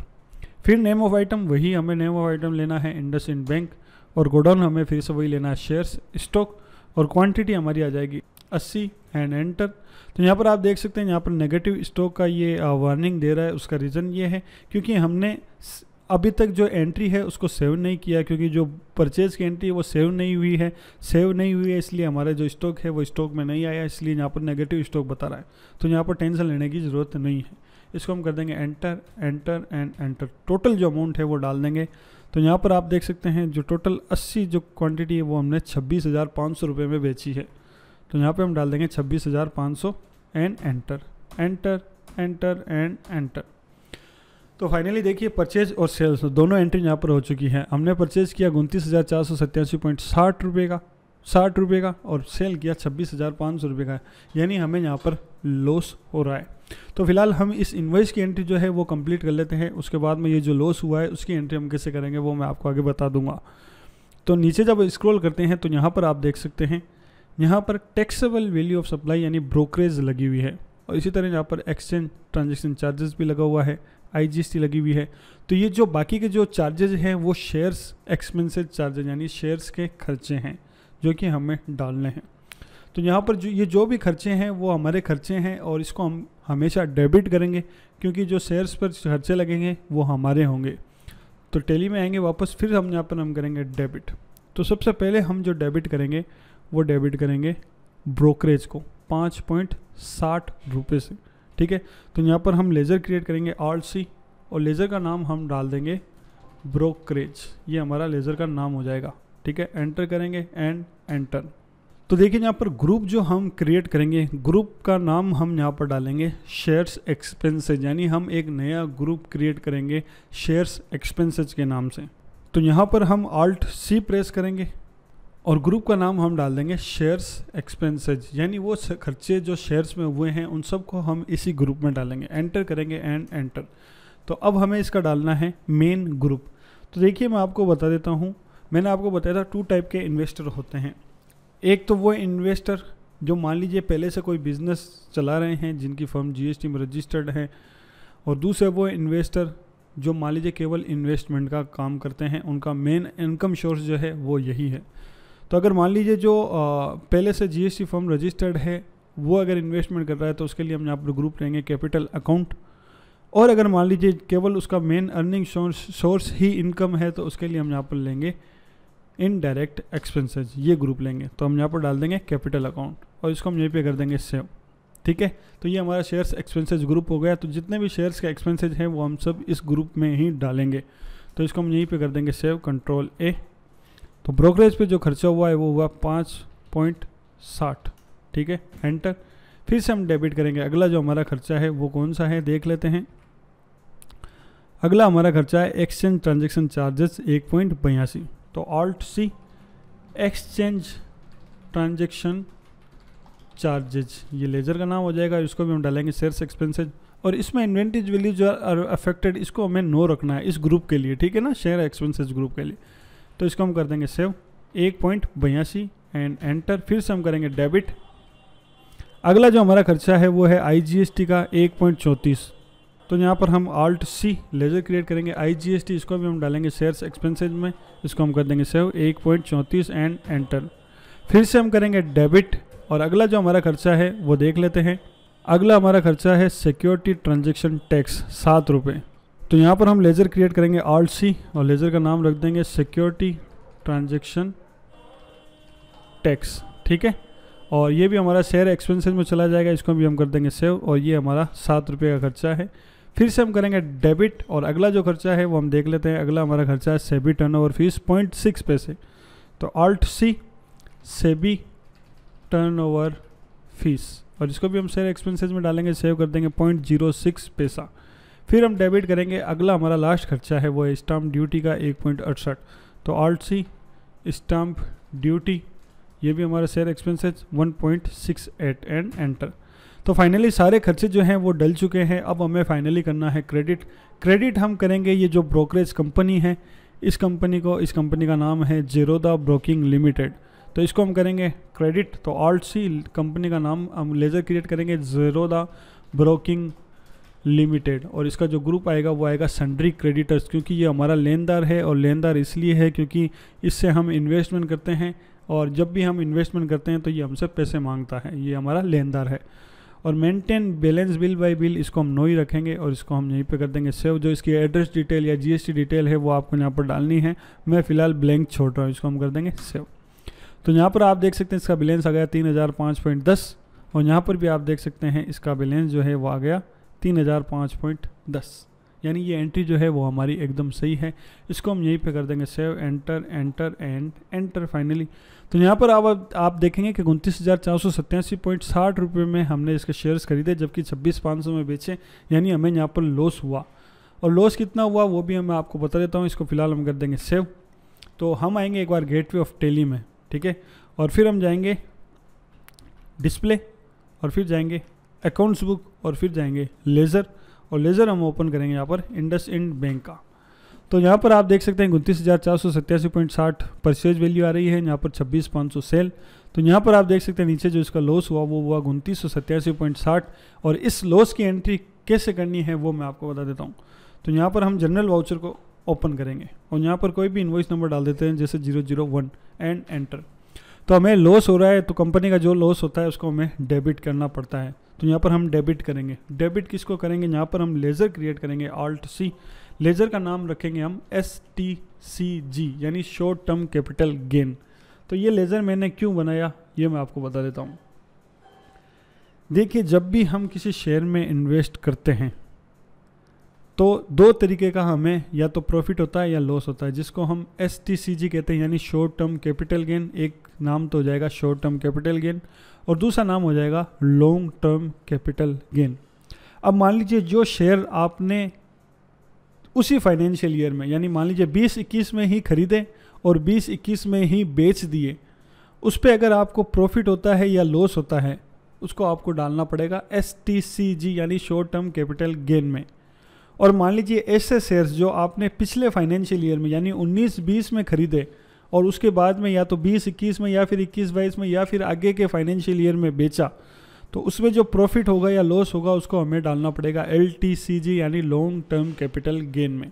Speaker 1: फिर नेम ऑफ आइटम, वही हमें नेम ऑफ आइटम लेना है इंडसइंड बैंक, और गोडाउन हमें फिर से वही लेना है शेयर्स स्टॉक, और क्वांटिटी हमारी आ जाएगी 80 एंड एंटर। तो यहाँ पर आप देख सकते हैं यहाँ पर नेगेटिव स्टॉक का ये वार्निंग दे रहा है। उसका रीज़न ये है क्योंकि हमने अभी तक जो एंट्री है उसको सेव नहीं किया, क्योंकि जो परचेज़ की एंट्री है वो सेव नहीं हुई है। इसलिए हमारा जो स्टॉक है वो स्टॉक में नहीं आया, इसलिए यहाँ पर नेगेटिव स्टॉक बता रहा है। तो यहाँ पर टेंशन लेने की ज़रूरत नहीं है। इसको हम कर देंगे enter enter and enter. Total जो अमाउंट है वो डाल देंगे। तो यहाँ पर आप देख सकते हैं जो टोटल 80 जो क्वान्टिटी है वो हमने 26,500 रुपये में बेची है। तो यहाँ पे हम डाल देंगे 26,500 and enter enter enter and enter. तो फाइनली देखिए परचेज और सेल्स दोनों एंट्री यहाँ पर हो चुकी है। हमने परचेज किया 29,487.60 रुपये का और सेल किया 26,500 रुपये का, यानी हमें यहाँ पर लॉस हो रहा है। तो फिलहाल हम इस इन्वॉइस की एंट्री जो है वो कंप्लीट कर लेते हैं। उसके बाद में ये जो लॉस हुआ है उसकी एंट्री हम कैसे करेंगे वो मैं आपको आगे बता दूंगा। तो नीचे जब स्क्रॉल करते हैं तो यहाँ पर आप देख सकते हैं यहाँ पर टैक्सेबल वैल्यू ऑफ सप्लाई यानी ब्रोकरेज लगी हुई है, और इसी तरह यहाँ पर एक्सचेंज ट्रांजेक्शन चार्जेस भी लगा हुआ है, IGST लगी हुई है। तो ये जो बाकी के जो चार्जेज हैं वो शेयर्स एक्सपेंसेस चार्जेज यानी शेयर्स के खर्चे हैं जो कि हमें डालने हैं। तो यहाँ पर जो भी खर्चे हैं वो हमारे खर्चे हैं, और इसको हम हमेशा डेबिट करेंगे क्योंकि जो शेयर्स पर खर्चे लगेंगे वो हमारे होंगे। तो टैली में आएंगे वापस, फिर हम यहाँ पर हम करेंगे डेबिट। तो सबसे पहले हम जो डेबिट करेंगे वो डेबिट करेंगे ब्रोकरेज को 5.60 रुपये से, ठीक है। तो यहाँ पर हम लेज़र क्रिएट करेंगे Alt+C, और लेज़र का नाम हम डाल देंगे ब्रोकरेज, ये हमारा लेज़र का नाम हो जाएगा, ठीक है। एंटर करेंगे एंड एंटर। तो देखिए यहाँ पर ग्रुप जो हम क्रिएट करेंगे, ग्रुप का नाम हम यहाँ पर डालेंगे शेयर्स एक्सपेंसेज, यानी हम एक नया ग्रुप क्रिएट करेंगे शेयर्स एक्सपेंसेज के नाम से। तो यहाँ पर हम Alt+C प्रेस करेंगे और ग्रुप का नाम हम डाल देंगे शेयर्स एक्सपेंसेज, यानी वो खर्चे जो शेयर्स में हुए हैं उन सब को हम इसी ग्रुप में डालेंगे। एंटर करेंगे एंड एंटर। तो अब हमें इसका डालना है मेन ग्रुप। तो देखिए मैं आपको बता देता हूँ, मैंने आपको बताया था 2 टाइप के इन्वेस्टर होते हैं। एक तो वो इन्वेस्टर जो मान लीजिए पहले से कोई बिजनेस चला रहे हैं, जिनकी फर्म जीएसटी में रजिस्टर्ड है, और दूसरे वो इन्वेस्टर जो मान लीजिए केवल इन्वेस्टमेंट का काम करते हैं, उनका मेन इनकम सोर्स जो है वो यही है। तो अगर मान लीजिए जो पहले से जीएसटी फर्म रजिस्टर्ड है वो अगर इन्वेस्टमेंट कर रहा है तो उसके लिए हम यहाँ पर ग्रुप लेंगे कैपिटल अकाउंट। और अगर मान लीजिए केवल उसका मेन अर्निंग सोर्स ही इनकम है तो उसके लिए हम यहाँ पर लेंगे इनडायरेक्ट एक्सपेंसेस, ये ग्रुप लेंगे। तो हम यहाँ पर डाल देंगे कैपिटल अकाउंट और इसको हम यहीं पे कर देंगे सेव। ठीक है, तो ये हमारा शेयर्स एक्सपेंसेस ग्रुप हो गया। तो जितने भी शेयर्स के एक्सपेंसेस हैं वो हम सब इस ग्रुप में ही डालेंगे। तो इसको हम यहीं पे कर देंगे सेव, कंट्रोल ए। तो ब्रोकरेज पे जो खर्चा हुआ है वो हुआ 5.60। ठीक है, एंटर। फिर से हम डेबिट करेंगे। अगला जो हमारा खर्चा है वो कौन सा है देख लेते हैं। अगला हमारा खर्चा है एक्सचेंज ट्रांजेक्शन चार्जेस 1.82। तो Alt C, exchange transaction charges, ये लेजर का नाम हो जाएगा। इसको भी हम डालेंगे शेयर्स एक्सपेंसेज। और इसमें इन्वेंटरी वैल्यू जो आर अफेक्टेड, इसको हमें नो रखना है इस ग्रुप के लिए। ठीक है ना, शेयर एक्सपेंसेज ग्रुप के लिए। तो इसको हम कर देंगे सेव, 1.82 एंड एंटर। फिर से हम करेंगे डेबिट। अगला जो हमारा खर्चा है वो है आईजीएसटी का 1.34। तो यहाँ पर हम ऑल्ट सी लेजर क्रिएट करेंगे आईजीएसटी, इसको भी हम डालेंगे शेयर्स एक्सपेंसेज में। इसको हम कर देंगे सेव, 1.34 एंड एंटर। फिर से हम करेंगे डेबिट। और अगला जो हमारा खर्चा है वो देख लेते हैं। अगला हमारा खर्चा है सिक्योरिटी ट्रांजेक्शन टैक्स 7 रुपये। तो यहाँ पर हम लेजर क्रिएट करेंगे ऑल्ट सी और लेजर का नाम रख देंगे सिक्योरिटी ट्रांजेक्शन टैक्स। ठीक है, और ये भी हमारा शेयर एक्सपेंसेस में चला जाएगा। इसको भी हम कर देंगे सेव और ये हमारा 7 रुपये का खर्चा है। फिर से हम करेंगे डेबिट और अगला जो खर्चा है वो हम देख लेते हैं। अगला हमारा खर्चा है सेबी टर्नओवर फीस 0.6 पैसे। तो Alt C SEBI turnover fees और इसको भी हम शेयर एक्सपेंसेस में डालेंगे, सेव कर देंगे 0.06 पैसा। फिर हम डेबिट करेंगे। अगला हमारा लास्ट खर्चा है वो है स्टाम्प ड्यूटी का 1.68। तो ऑल्ट सी स्टाम्प ड्यूटी, ये भी हमारा शेयर एक्सपेंसेस 1.68 एंड एंटर। तो फाइनली सारे खर्चे जो हैं वो डल चुके हैं। अब हमें फाइनली करना है क्रेडिट। क्रेडिट हम करेंगे ये जो ब्रोकरेज कंपनी है, इस कंपनी का नाम है ज़ेरोदा ब्रोकिंग लिमिटेड। तो इसको हम करेंगे क्रेडिट। तो ऑल्ट सी कंपनी का नाम हम लेजर क्रिएट करेंगे ज़ेरोदा ब्रोकिंग लिमिटेड और इसका जो ग्रुप आएगा वो आएगा सन्ड्री क्रेडिटर्स, क्योंकि ये हमारा लेनदार है। और लेनदार इसलिए है क्योंकि इससे हम इन्वेस्टमेंट करते हैं और जब भी हम इन्वेस्टमेंट करते हैं तो ये हमसे पैसे मांगता है, ये हमारा लेनदार है। और maintain balance bill bye bill, इसको हम नो ही रखेंगे और इसको हम यहीं पे कर देंगे सेव। जो इसकी एड्रेस डिटेल या जीएसटी डिटेल है वो आपको यहाँ पर डालनी है। मैं फ़िलहाल ब्लैंक छोड़ रहा हूँ, इसको हम कर देंगे सेव। तो यहाँ पर आप देख सकते हैं इसका बैलेंस आ गया 3005.10 और यहाँ पर भी आप देख सकते हैं इसका बैलेंस जो है वो आ गया 3005.10। यानी ये एंट्री जो है वो हमारी एकदम सही है। इसको हम यहीं पे कर देंगे save, enter enter and enter finally. तो यहाँ पर आप देखेंगे कि 29,487.60 रुपये में हमने इसके शेयर्स खरीदे, जबकि 26,500 में बेचे, यानी हमें यहाँ पर लॉस हुआ। और लॉस कितना हुआ वो भी मैं आपको बता देता हूँ। इसको फिलहाल हम कर देंगे सेव। तो हम आएंगे एक बार गेटवे ऑफ टेली में, ठीक है, और फिर हम जाएंगे डिस्प्ले और फिर जाएंगे अकाउंट्स बुक और फिर जाएंगे लेज़र, और लेज़र हम ओपन करेंगे यहाँ पर इंडसइंड बैंक का। तो यहाँ पर आप देख सकते हैं 29,487.60 परचेज वैल्यू आ रही है, यहाँ पर 26,500 सेल। तो यहाँ पर आप देख सकते हैं नीचे जो इसका लॉस हुआ वो हुआ 2987.60। और इस लॉस की एंट्री कैसे करनी है वो मैं आपको बता देता हूँ। तो यहाँ पर हम जनरल वाउचर को ओपन करेंगे और यहाँ पर कोई भी इनवॉइस नंबर डाल देते हैं, जैसे 001 एंड एंटर। तो हमें लॉस हो रहा है तो कंपनी का जो लॉस होता है उसको हमें डेबिट करना पड़ता है। तो यहाँ पर हम डेबिट करेंगे। डेबिट किसको करेंगे, यहाँ पर हम लेज़र क्रिएट करेंगे ऑल्ट सी। लेज़र का नाम रखेंगे हम STCG यानी शॉर्ट टर्म कैपिटल गेन। तो ये लेज़र मैंने क्यों बनाया ये मैं आपको बता देता हूँ। देखिए, जब भी हम किसी शेयर में इन्वेस्ट करते हैं तो दो तरीके का हमें या तो प्रॉफिट होता है या लॉस होता है, जिसको हम STCG कहते हैं यानी शॉर्ट टर्म कैपिटल गेन। एक नाम तो हो जाएगा शॉर्ट टर्म कैपिटल गेन और दूसरा नाम हो जाएगा लॉन्ग टर्म कैपिटल गेन। अब मान लीजिए जो शेयर आपने उसी फाइनेंशियल ईयर में यानी मान लीजिए 2021 में ही खरीदे और 2021 में ही बेच दिए, उस पर अगर आपको प्रॉफिट होता है या लॉस होता है उसको आपको डालना पड़ेगा STCG यानी शॉर्ट टर्म कैपिटल गेन में। और मान लीजिए ऐसे शेयर्स जो आपने पिछले फाइनेंशियल ईयर में यानी 19-20 में खरीदे और उसके बाद में या तो 20-21 में या फिर 21-22 में या फिर आगे के फाइनेंशियल ईयर में बेचा, तो उसमें जो प्रॉफिट होगा या लॉस होगा उसको हमें डालना पड़ेगा LTCG यानी लॉन्ग टर्म कैपिटल गेन में।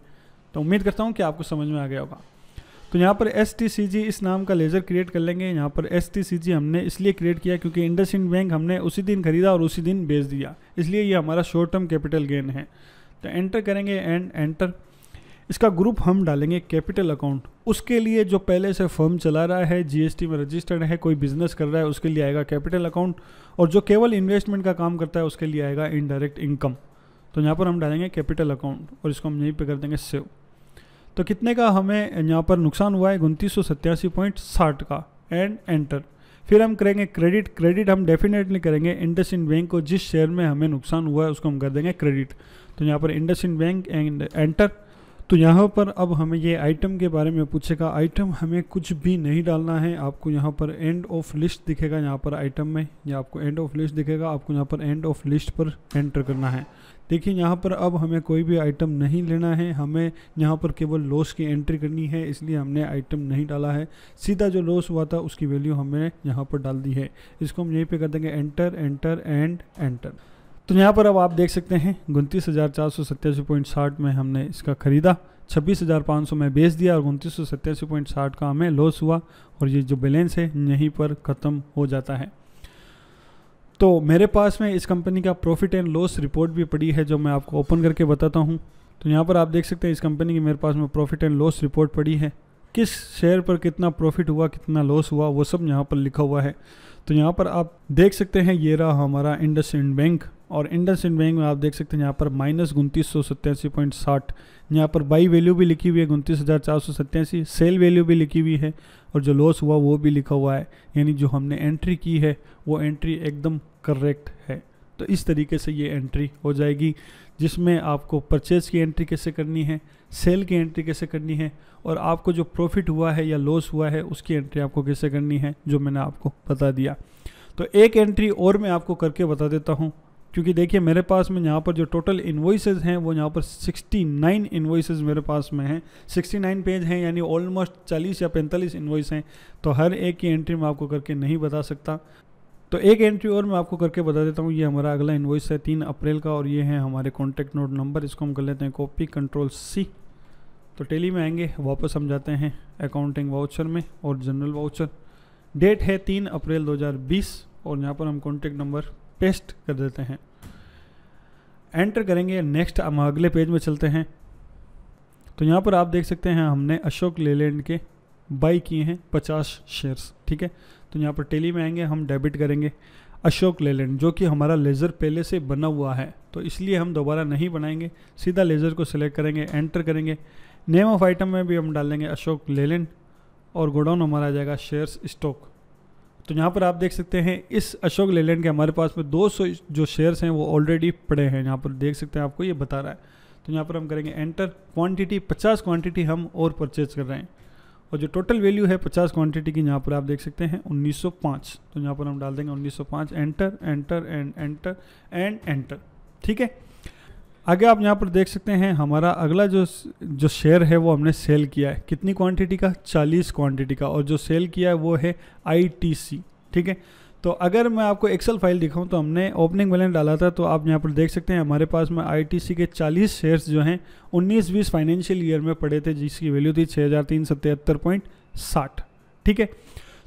Speaker 1: तो उम्मीद करता हूँ कि आपको समझ में आ गया होगा। तो यहाँ पर STCG इस नाम का लेज़र क्रिएट कर लेंगे। यहाँ पर STCG हमने इसलिए क्रिएट किया क्योंकि इंडसइंड बैंक हमने उसी दिन खरीदा और उसी दिन बेच दिया, इसलिए ये हमारा शॉर्ट टर्म कैपिटल गेन है। तो एंटर करेंगे एंड एंटर। इसका ग्रुप हम डालेंगे कैपिटल अकाउंट। उसके लिए जो पहले से फर्म चला रहा है, GST में रजिस्टर्ड है, कोई बिजनेस कर रहा है, उसके लिए आएगा कैपिटल अकाउंट, और जो केवल इन्वेस्टमेंट का काम करता है उसके लिए आएगा इनडायरेक्ट इनकम। तो यहाँ पर हम डालेंगे कैपिटल अकाउंट और इसको हम यहीं पे कर देंगे सेव। तो कितने का हमें यहाँ पर नुकसान हुआ है, 2987.60 का, एंड एंटर। फिर हम करेंगे क्रेडिट हम डेफिनेटली करेंगे इंडसइंड बैंक को, जिस शेयर में हमें नुकसान हुआ है उसको हम कर देंगे क्रेडिट। तो यहाँ पर इंडसइंड बैंक एंड एंटर। तो यहाँ पर अब हमें ये आइटम के बारे में पूछेगा। आइटम हमें कुछ भी नहीं डालना है। आपको यहाँ पर एंड ऑफ लिस्ट दिखेगा, यहाँ पर आइटम में या आपको एंड ऑफ लिस्ट दिखेगा, आपको यहाँ पर एंड ऑफ लिस्ट पर एंटर करना है। देखिए यहाँ पर अब हमें कोई भी आइटम नहीं लेना है, हमें यहाँ पर केवल लॉस की एंट्री करनी है, इसलिए हमने आइटम नहीं डाला है। सीधा जो लॉस हुआ था उसकी वैल्यू हमने यहाँ पर डाल दी है। इसको हम यहीं पे कर देंगे एंटर एंटर एंड एंटर। तो यहाँ पर अब आप देख सकते हैं 29,487.60 में हमने इसका ख़रीदा, 26,500 में बेच दिया और 2987.60 का हमें लॉस हुआ, और ये जो बैलेंस है यहीं पर ख़त्म हो जाता है। तो मेरे पास में इस कंपनी का प्रॉफिट एंड लॉस रिपोर्ट भी पड़ी है, जो मैं आपको ओपन करके बताता हूँ। तो यहाँ पर आप देख सकते हैं इस कंपनी की मेरे पास में प्रॉफिट एंड लॉस रिपोर्ट पड़ी है। किस शेयर पर कितना प्रॉफिट हुआ, कितना लॉस हुआ, वो सब यहाँ पर लिखा हुआ है। तो यहाँ पर आप देख सकते हैं ये रहा हमारा इंडसइंड बैंक, और इंडसइंड बैंक में आप देख सकते हैं यहाँ पर -2987.60, यहाँ पर बाई वैल्यू भी लिखी हुई है 29,487, सेल वैल्यू भी लिखी हुई है, और जो लॉस हुआ वो भी लिखा हुआ है। यानी जो हमने एंट्री की है वो एंट्री एकदम करेक्ट है। तो इस तरीके से ये एंट्री हो जाएगी, जिसमें आपको परचेज़ की एंट्री कैसे करनी है, सेल की एंट्री कैसे करनी है, और आपको जो प्रॉफिट हुआ है या लॉस हुआ है उसकी एंट्री आपको कैसे करनी है, जो मैंने आपको बता दिया। तो एक एंट्री और मैं आपको करके बता देता हूँ, क्योंकि देखिए मेरे पास में यहाँ पर जो टोटल इन्वॉइसेस हैं वो यहाँ पर 69 इन्वॉइसेस मेरे पास में हैं, 69 पेज हैं, यानी ऑलमोस्ट 40 या 45 इन्वॉइस हैं। तो हर एक की एंट्री मैं आपको करके नहीं बता सकता। तो एक एंट्री और मैं आपको करके बता देता हूँ। ये हमारा अगला इन्वॉइस है 3 अप्रैल का, और ये है हमारे कॉन्टैक्ट नोट नंबर। इसको हम कर लेते हैं कॉपी, Ctrl+C। तो टेली में आएंगे, वापस हम जाते हैं अकाउंटिंग वाउचर में और जनरल वाउचर। डेट है 3 अप्रैल 2020, और यहाँ पर हम कॉन्टैक्ट नंबर पेस्ट कर देते हैं, एंटर करेंगे। नेक्स्ट हम अगले पेज में चलते हैं। तो यहाँ पर आप देख सकते हैं हमने अशोक लेलैंड के बाई किए हैं 50 शेयर्स, ठीक है। तो यहाँ पर टेली में आएंगे, हम डेबिट करेंगे अशोक लेलैंड, जो कि हमारा लेज़र पहले से बना हुआ है, तो इसलिए हम दोबारा नहीं बनाएंगे, सीधा लेज़र को सिलेक्ट करेंगे, एंटर करेंगे। नेम ऑफ आइटम में भी हम डालेंगे अशोक लेलैंड, और गोडाउन हमारा आ जाएगा शेयर्स स्टॉक। तो यहाँ पर आप देख सकते हैं इस अशोक लेलैंड के हमारे पास में 200 जो शेयर्स हैं वो ऑलरेडी पड़े हैं, यहाँ पर देख सकते हैं, आपको ये बता रहा है। तो यहाँ पर हम करेंगे एंटर। क्वांटिटी 50 क्वांटिटी हम और परचेज कर रहे हैं, और जो टोटल वैल्यू है 50 क्वांटिटी की यहाँ पर आप देख सकते हैं 1905। तो यहाँ पर हम डाल देंगे 1905, enter enter and enter and enter, ठीक है। आगे आप यहाँ पर देख सकते हैं हमारा अगला जो शेयर है वो हमने सेल किया है, कितनी क्वांटिटी का, 40 क्वांटिटी का, और जो सेल किया है वो है ITC, ठीक है। तो अगर मैं आपको एक्सेल फाइल दिखाऊं तो हमने ओपनिंग बैलेंस डाला था, तो आप यहाँ पर देख सकते हैं हमारे पास में ITC के 40 शेयर्स जो हैं 19-20 फाइनेंशियल ईयर में पड़े थे, जिसकी वैल्यू थी 6,377.60, ठीक है।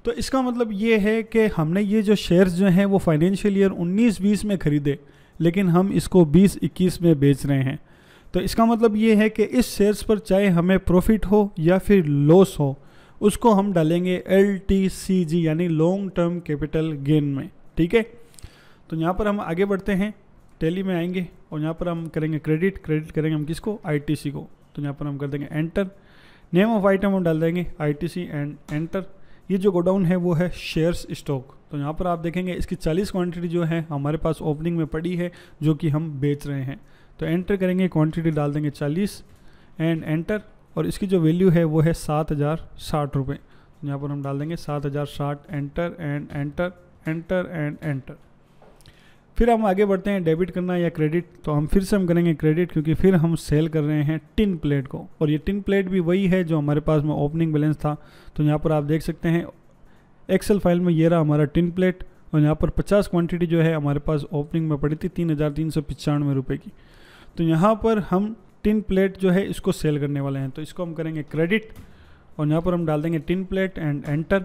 Speaker 1: तो इसका मतलब ये है कि हमने ये जो शेयर्स जो हैं वो फाइनेंशियल ईयर 19-20 में खरीदे, लेकिन हम इसको 20-21 में बेच रहे हैं। तो इसका मतलब ये है कि इस शेयर्स पर चाहे हमें प्रॉफिट हो या फिर लॉस हो, उसको हम डालेंगे LTCG यानी लॉन्ग टर्म कैपिटल गेन में, ठीक है। तो यहाँ पर हम आगे बढ़ते हैं, टेली में आएंगे और यहाँ पर हम करेंगे क्रेडिट करेंगे हम किसको, ITC को। तो यहाँ पर हम कर देंगे एंटर। नेम ऑफ आइटम हम डाल देंगे ITC एंड एंटर। ये जो गोडाउन है वो है शेयर्स स्टॉक। तो यहाँ पर आप देखेंगे इसकी 40 क्वांटिटी जो है हमारे पास ओपनिंग में पड़ी है, जो कि हम बेच रहे हैं। तो एंटर करेंगे, क्वांटिटी डाल देंगे 40 एंड एंटर, और इसकी जो वैल्यू है वो है 7,060 रुपये। तो यहाँ पर हम डाल देंगे 7,060, enter and enter enter and enter. फिर हम आगे बढ़ते हैं डेबिट करना या क्रेडिट। तो हम फिर से हम करेंगे क्रेडिट, क्योंकि फिर हम सेल कर रहे हैं टिन प्लेट को, और ये टिन प्लेट भी वही है जो हमारे पास में ओपनिंग बैलेंस था। तो यहाँ पर आप देख सकते हैं एक्सेल फाइल में ये रहा हमारा टिन प्लेट, और यहाँ पर 50 क्वांटिटी जो है हमारे पास ओपनिंग में पड़ी थी 3,395 रुपये की। तो यहाँ पर हम टिन प्लेट जो है इसको सेल करने वाले हैं, तो इसको हम करेंगे क्रेडिट, और यहाँ पर हम डाल देंगे tin plate and enter.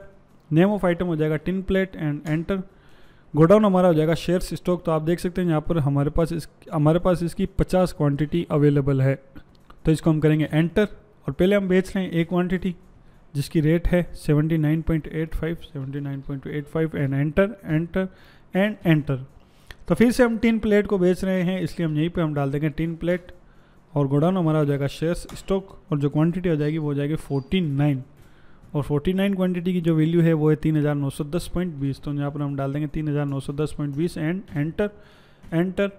Speaker 1: Name of item हो जाएगा tin plate and enter. Godown हमारा हो जाएगा शेयर्स स्टॉक। तो आप देख सकते हैं यहाँ पर हमारे पास इसकी 50 क्वांटिटी अवेलेबल है। तो इसको हम करेंगे एंटर, और पहले हम बेच रहे हैं एक क्वांटिटी जिसकी रेट है 79.85 and enter enter and enter. तो फिर से हम टिन प्लेट को बेच रहे हैं, इसलिए हम यहीं पे हम डाल देंगे टिन प्लेट, और गोडाउन हमारा हो जाएगा शेयर्स स्टॉक, और जो क्वांटिटी हो जाएगी वो हो जाएगी 49, और 49 क्वांटिटी की जो वैल्यू है वो है 3,910.20। तो यहाँ पर हम डाल देंगे 3,910.20 and enter enter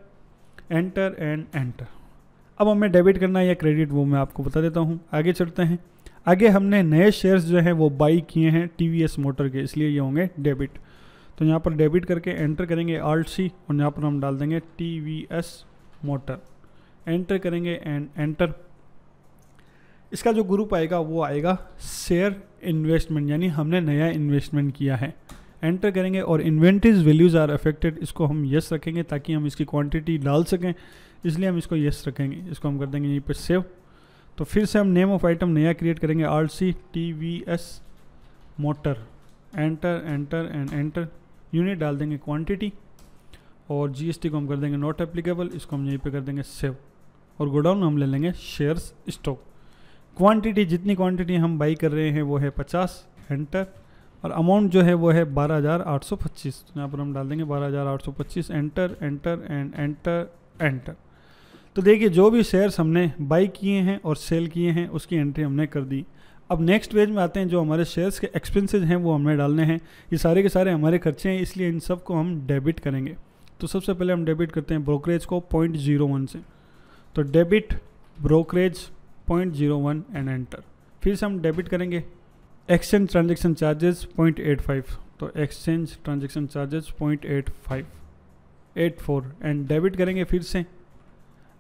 Speaker 1: enter and enter. अब हमें डेबिट करना है या क्रेडिट वो मैं आपको बता देता हूँ। आगे चलते हैं। आगे हमने नए शेयर्स जो हैं वो बाई किए हैं टीवीएस मोटर के, इसलिए ये होंगे डेबिट। तो यहाँ पर डेबिट करके एंटर करेंगे Alt C, और यहाँ पर हम डाल देंगे टीवीएस मोटर, एंटर करेंगे एंड एंटर। इसका जो ग्रुप आएगा वो आएगा शेयर इन्वेस्टमेंट, यानी हमने नया इन्वेस्टमेंट किया है। एंटर करेंगे और इन्वेंटरीज वैल्यूज आर अफेक्टेड, इसको हम यस रखेंगे ताकि हम इसकी क्वांटिटी डाल सकें, इसलिए हम इसको यस रखेंगे। इसको हम कर देंगे यहीं पे सेव। तो फिर से हम नेम ऑफ आइटम नया क्रिएट करेंगे Alt C TVS motor, enter enter and enter. Unit डाल देंगे क्वांटिटी, और GST को हम कर देंगे नॉट एप्लीकेबल, इसको हम यहीं पे कर देंगे सेव। और गोडाउन हम ले लेंगे शेयर्स स्टॉक। क्वांटिटी जितनी क्वांटिटी हम बाई कर रहे हैं वो है 50, एंटर, और अमाउंट जो है वो है 12,825। तो यहाँ पर हम डाल देंगे 12,825, enter enter and enter enter. तो देखिए जो भी शेयर्स हमने बाई किए हैं और सेल किए हैं उसकी एंट्री हमने कर दी। अब नेक्स्ट पेज में आते हैं। जो हमारे शेयर्स के एक्सपेंसेस हैं वो हमने डालने हैं। ये सारे के सारे हमारे खर्चे हैं, इसलिए इन सब को हम डेबिट करेंगे। तो सबसे पहले हम डेबिट करते हैं ब्रोकरेज को 0.01 से। तो डेबिट ब्रोकरेज 0.01 एंड एंटर। फिर से हम डेबिट करेंगे एक्सचेंज ट्रांजेक्शन चार्जेस 0.85। तो exchange transaction charges 0.84 and debit करेंगे। फिर से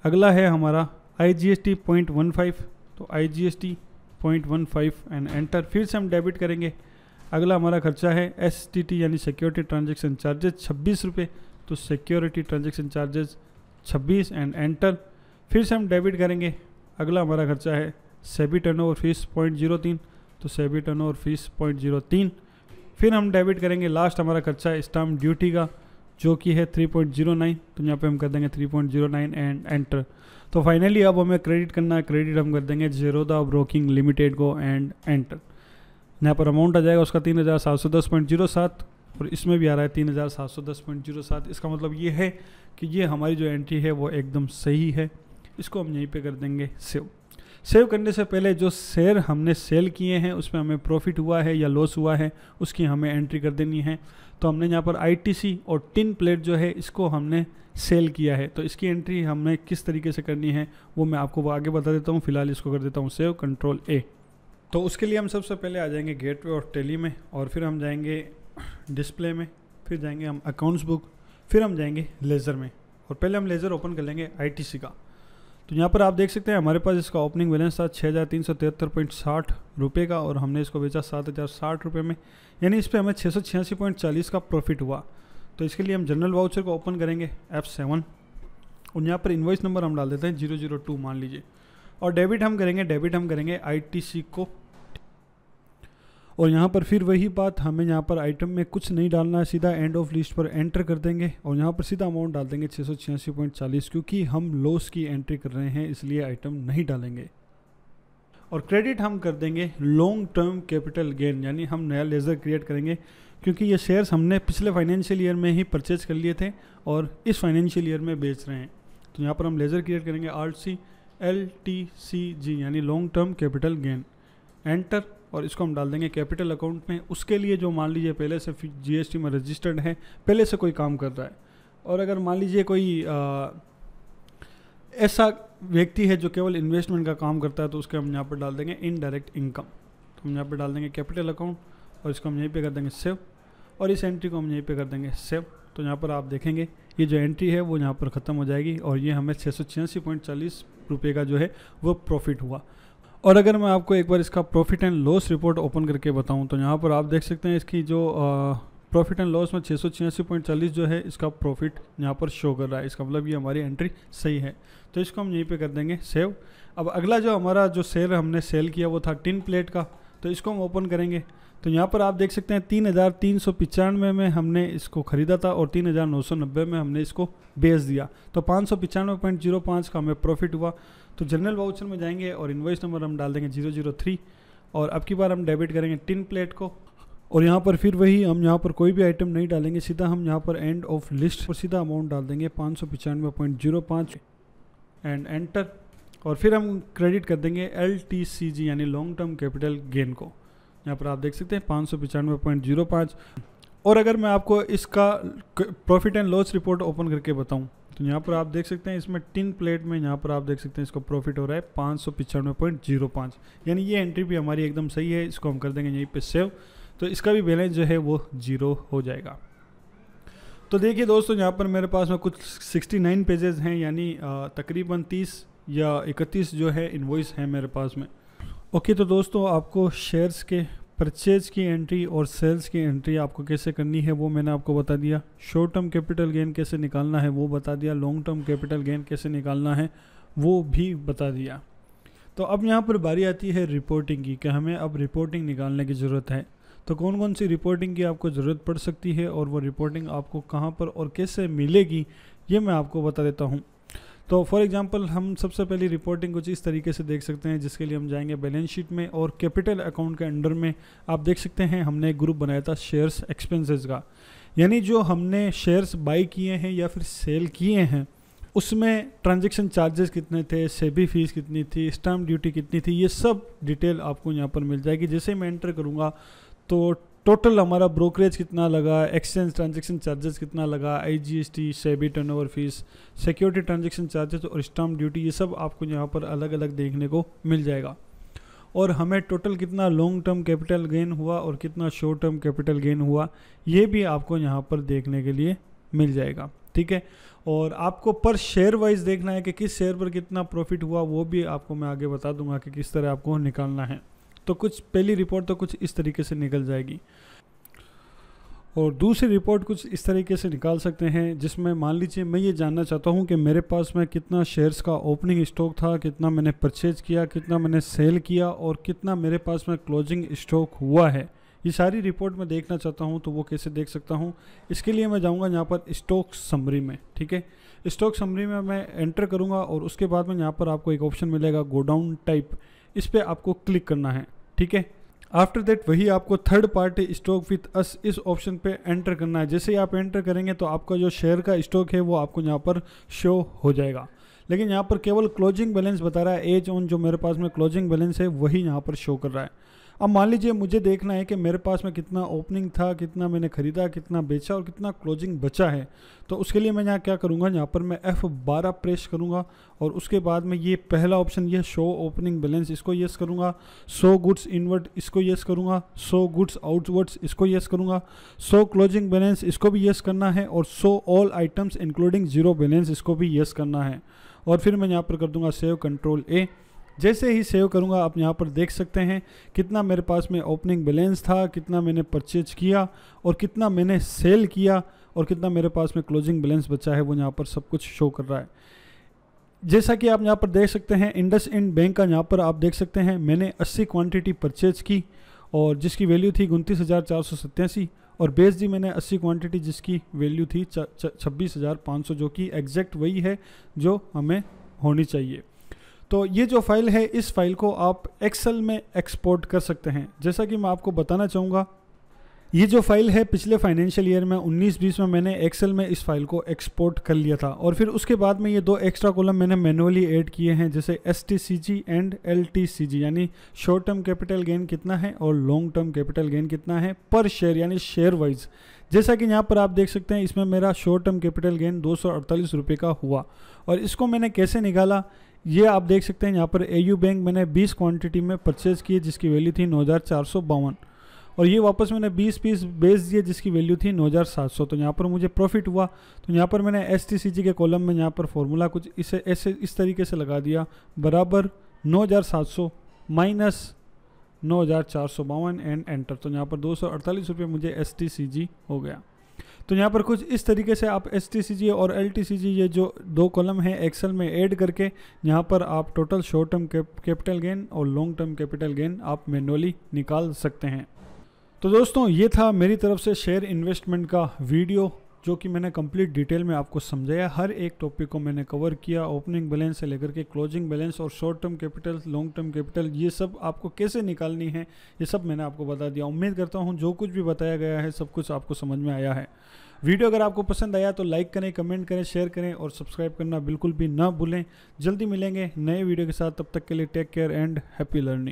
Speaker 1: अगला है हमारा IGST 0.15। तो IGST 0.15 एंड एंटर। फिर से हम डेबिट करेंगे। अगला हमारा खर्चा है STT यानी सिक्योरिटी ट्रांजेक्शन चार्जेस 26 रुपये। तो security transaction charges 26 and enter. फिर से हम डेबिट करेंगे। अगला हमारा खर्चा है सेबी टर्नओवर फीस 0.03। तो सेबी टर्नओवर फीस 0.03। फिर हम डेबिट करेंगे। लास्ट हमारा खर्चा है स्टाम्प ड्यूटी का जो कि है 3.09। तो यहाँ पे हम कर देंगे 3.09 एंड एंटर। तो फाइनली अब हमें क्रेडिट करना है। क्रेडिट हम कर देंगे ज़ेरोधा ब्रोकिंग लिमिटेड को एंड एंटर। यहाँ पर अमाउंट आ जाएगा उसका 3,710.07 और इसमें भी आ रहा है 3,710.07। इसका मतलब ये है कि ये हमारी जो एंट्री है वो एकदम सही है। इसको हम यहीं पे कर देंगे सेव। सेव करने से पहले जो शेयर हमने सेल किए हैं उसमें हमें प्रॉफिट हुआ है या लॉस हुआ है उसकी हमें एंट्री कर देनी है। तो हमने यहाँ पर ITC और टिन प्लेट जो है इसको हमने सेल किया है, तो इसकी एंट्री हमें किस तरीके से करनी है वो मैं आपको आगे बता देता हूँ। फिलहाल इसको कर देता हूँ सेव, कंट्रोल A। तो उसके लिए हम सबसे पहले आ जाएंगे गेटवे और टेली में, और फिर हम जाएंगे डिस्प्ले में, फिर जाएंगे हम अकाउंट्स बुक, फिर हम जाएंगे लेज़र में। और पहले हम लेज़र ओपन कर लेंगे ITC का। तो यहाँ पर आप देख सकते हैं हमारे पास इसका ओपनिंग बैलेंस था 6,373.60 रुपये का, और हमने इसको बेचा 7,060 रुपये में, यानी इस पर हमें 686.40 का प्रॉफिट हुआ। तो इसके लिए हम जनरल वाउचर को ओपन करेंगे F7, और यहाँ पर इन्वॉइस नंबर हम डाल देते हैं 002 मान लीजिए, और डेबिट हम करेंगे ITC को। और यहाँ पर फिर वही बात, हमें यहाँ पर आइटम में कुछ नहीं डालना है, सीधा एंड ऑफ लिस्ट पर एंटर कर देंगे और यहाँ पर सीधा अमाउंट डाल देंगे 686.40, क्योंकि हम लॉस की एंट्री कर रहे हैं इसलिए आइटम नहीं डालेंगे। और क्रेडिट हम कर देंगे लॉन्ग टर्म कैपिटल गेन, यानी हम नया लेज़र क्रिएट करेंगे क्योंकि ये शेयर्स हमने पिछले फाइनेंशियल ईयर में ही परचेज कर लिए थे और इस फाइनेंशियल ईयर में बेच रहे हैं। तो यहाँ पर हम लेज़र क्रिएट करेंगे Alt C LTCG यानी long term capital gain, enter, और इसको हम डाल देंगे कैपिटल अकाउंट में। उसके लिए जो मान लीजिए पहले से GST में रजिस्टर्ड है, पहले से कोई काम कर रहा है, और अगर मान लीजिए कोई ऐसा व्यक्ति है जो केवल इन्वेस्टमेंट का काम करता है तो उसके हम यहाँ पर डाल देंगे इनडायरेक्ट इनकम। तो हम यहाँ पर डाल देंगे कैपिटल अकाउंट और इसको हम यहीं पे कर देंगे सेव, और इस एंट्री को हम यहीं पे कर देंगे सेव। तो यहाँ पर आप देखेंगे ये जो एंट्री है वो यहाँ पर ख़त्म हो जाएगी और ये हमें 686.40 रुपये का जो है वो प्रॉफिट हुआ। और अगर मैं आपको एक बार इसका profit and loss report open करके बताऊं तो यहाँ पर आप देख सकते हैं इसकी जो प्रॉफिट एंड लॉस में 686.40 जो है इसका प्रॉफिट यहाँ पर शो कर रहा है। इसका मतलब ये हमारी एंट्री सही है, तो इसको हम यहीं पे कर देंगे सेव। अब अगला जो हमारा जो शेयर हमने सेल किया वो था टिन प्लेट का, तो इसको हम ओपन करेंगे तो यहाँ पर आप देख सकते हैं 3,395 में हमने इसको ख़रीदा था और 3,990 में हमने इसको बेच दिया, तो 595.05 का हमें प्रॉफिट हुआ। तो जनरल वाउचर में जाएंगे और इनवॉइस नंबर हम डाल देंगे 003 और अब की बार हम डेबिट करेंगे टिन प्लेट को। और यहाँ पर फिर वही हम यहाँ पर कोई भी आइटम नहीं डालेंगे, सीधा हम यहाँ पर एंड ऑफ लिस्ट और सीधा अमाउंट डाल देंगे 595.05 एंड एंटर। और फिर हम क्रेडिट कर देंगे LTCG यानी लॉन्ग टर्म कैपिटल गेन को। यहाँ पर आप देख सकते हैं 595.05। और अगर मैं आपको इसका profit and loss report open करके बताऊँ तो यहाँ पर आप देख सकते हैं इसमें टिन प्लेट में यहाँ पर आप देख सकते हैं इसको प्रॉफिट हो रहा है 595.05, यानी ये एंट्री भी हमारी एकदम सही है। इसको हम कर देंगे यहीं पे सेव, तो इसका भी बैलेंस जो है वो 0 हो जाएगा। तो देखिए दोस्तों, यहाँ पर मेरे पास में कुछ 69 पेजेस हैं, यानी तकरीबन 30 या 31 जो है इनवॉइस हैं मेरे पास में। ओके, तो दोस्तों आपको शेयर्स के परचेज की एंट्री और सेल्स की एंट्री आपको कैसे करनी है वो मैंने आपको बता दिया। शॉर्ट टर्म कैपिटल गेन कैसे निकालना है वो बता दिया। लॉन्ग टर्म कैपिटल गेन कैसे निकालना है वो भी बता दिया। तो अब यहाँ पर बारी आती है रिपोर्टिंग की, कि हमें अब रिपोर्टिंग निकालने की ज़रूरत है। तो कौन कौन सी रिपोर्टिंग की आपको ज़रूरत पड़ सकती है और वो रिपोर्टिंग आपको कहाँ पर और कैसे मिलेगी ये मैं आपको बता देता हूँ। तो फॉर एग्जांपल हम सबसे पहले रिपोर्टिंग कुछ इस तरीके से देख सकते हैं, जिसके लिए हम जाएंगे बैलेंस शीट में और कैपिटल अकाउंट के अंडर में आप देख सकते हैं हमने एक ग्रुप बनाया था शेयर्स एक्सपेंसेस का, यानी जो हमने शेयर्स बाई किए हैं या फिर सेल किए हैं उसमें ट्रांजैक्शन चार्जेस कितने थे, सेबी फीस कितनी थी, स्टैम्प ड्यूटी कितनी थी, ये सब डिटेल आपको यहाँ पर मिल जाएगी। जैसे मैं एंटर करूँगा तो टोटल हमारा ब्रोकरेज कितना लगा, एक्सचेंज ट्रांजैक्शन चार्जेस कितना लगा, IGST, SEBI turnover fees, security transaction charges और स्टैम्प ड्यूटी, ये सब आपको यहाँ पर अलग अलग देखने को मिल जाएगा। और हमें टोटल कितना लॉन्ग टर्म कैपिटल गेन हुआ और कितना शॉर्ट टर्म कैपिटल गेन हुआ ये भी आपको यहाँ पर देखने के लिए मिल जाएगा, ठीक है। और आपको पर शेयर वाइज देखना है कि किस शेयर पर कितना प्रॉफिट हुआ, वो भी आपको मैं आगे बता दूंगा कि किस तरह आपको निकालना है। तो कुछ पहली रिपोर्ट तो कुछ इस तरीके से निकल जाएगी और दूसरी रिपोर्ट कुछ इस तरीके से निकाल सकते हैं, जिसमें मान लीजिए मैं ये जानना चाहता हूँ कि मेरे पास में कितना शेयर्स का ओपनिंग स्टॉक था, कितना मैंने परचेज किया, कितना मैंने सेल किया और कितना मेरे पास में क्लोजिंग स्टॉक हुआ है। ये सारी रिपोर्ट मैं देखना चाहता हूँ, तो वो कैसे देख सकता हूँ। इसके लिए मैं जाऊँगा यहाँ पर स्टॉक समरी में, ठीक है। स्टॉक समरी में मैं एंटर करूँगा और उसके बाद में यहाँ पर आपको एक ऑप्शन मिलेगा गोडाउन टाइप, इस पर आपको क्लिक करना है, ठीक है। आफ्टर दैट वही आपको third party stock with us इस ऑप्शन पे एंटर करना है। जैसे ही आप एंटर करेंगे तो आपका जो शेयर का स्टॉक है वो आपको यहाँ पर शो हो जाएगा, लेकिन यहाँ पर केवल क्लोजिंग बैलेंस बता रहा है। एज ऑन जो मेरे पास में क्लोजिंग बैलेंस है वही यहाँ पर शो कर रहा है। अब मान लीजिए मुझे देखना है कि मेरे पास में कितना ओपनिंग था, कितना मैंने ख़रीदा, कितना बेचा और कितना क्लोजिंग बचा है। तो उसके लिए मैं यहाँ क्या करूँगा, यहाँ पर मैं F12 प्रेस करूँगा और उसके बाद में ये पहला ऑप्शन ये शो ओपनिंग बैलेंस इसको येस करूँगा, शो गुड्स इनवर्ड इसको येस करूँगा, शो गुड्स आउटवर्ड्स इसको येस करूँगा, शो क्लोजिंग बैलेंस इसको भी येस करना है और show all items including zero balance इसको भी येस करना है। और फिर मैं यहाँ पर कर दूँगा सेव कंट्रोल A। जैसे ही सेव करूंगा आप यहाँ पर देख सकते हैं कितना मेरे पास में ओपनिंग बैलेंस था, कितना मैंने परचेज किया और कितना मैंने सेल किया और कितना मेरे पास में क्लोजिंग बैलेंस बचा है, वो यहाँ पर सब कुछ शो कर रहा है। जैसा कि आप यहाँ पर देख सकते हैं इंडसइंड बैंक का यहाँ पर आप देख सकते हैं मैंने 80 क्वांटिटी परचेज की और जिसकी वैल्यू थी 29,487 और बेच दी मैंने 80 क्वांटिटी जिसकी वैल्यू थी 26,500, जो कि एग्जैक्ट वही है जो हमें होनी चाहिए। तो ये जो फाइल है इस फाइल को आप एक्सेल में एक्सपोर्ट कर सकते हैं। जैसा कि मैं आपको बताना चाहूँगा, ये जो फाइल है पिछले फाइनेंशियल ईयर में 19-20 में मैंने एक्सेल में इस फाइल को एक्सपोर्ट कर लिया था और फिर उसके बाद में ये दो एक्स्ट्रा कॉलम मैंने मैनुअली ऐड किए हैं, जैसे STCG एंड LTCG यानी शॉर्ट टर्म कैपिटल गेन कितना है और लॉन्ग टर्म कैपिटल गेन कितना है पर शेयर यानी शेयर वाइज। जैसा कि यहाँ पर आप देख सकते हैं इसमें मेरा शॉर्ट टर्म कैपिटल गेन 248 रुपये का हुआ और इसको मैंने कैसे निकाला ये आप देख सकते हैं। यहाँ पर AU बैंक मैंने 20 क्वांटिटी में परचेज़ की जिसकी वैल्यू थी 9,452 और ये वापस मैंने 20 पीस बेच दिए जिसकी वैल्यू थी 9700। तो यहाँ पर मुझे प्रॉफिट हुआ। तो यहाँ पर मैंने STCG के कॉलम में यहाँ पर फॉर्मूला कुछ इसे ऐसे इस तरीके से लगा दिया, बराबर 9700 माइनस 9452 एंड एंटर। तो यहाँ पर 248 रुपये मुझे STCG हो गया। तो यहाँ पर कुछ इस तरीके से आप STCG और LTCG ये जो दो कॉलम हैं एक्सेल में ऐड करके यहाँ पर आप total short term capital gain और लॉन्ग टर्म कैपिटल गेन आप मैन्युअली निकाल सकते हैं। तो दोस्तों ये था मेरी तरफ से शेयर इन्वेस्टमेंट का वीडियो, जो कि मैंने कंप्लीट डिटेल में आपको समझाया। हर एक टॉपिक को मैंने कवर किया, ओपनिंग बैलेंस से लेकर के क्लोजिंग बैलेंस और short term capital, long term capital, ये सब आपको कैसे निकालनी है ये सब मैंने आपको बता दिया। उम्मीद करता हूँ जो कुछ भी बताया गया है सब कुछ आपको समझ में आया है। वीडियो अगर आपको पसंद आया तो लाइक करें, कमेंट करें, शेयर करें और सब्सक्राइब करना बिल्कुल भी ना भूलें। जल्दी मिलेंगे नए वीडियो के साथ, तब तक के लिए take care and happy learning.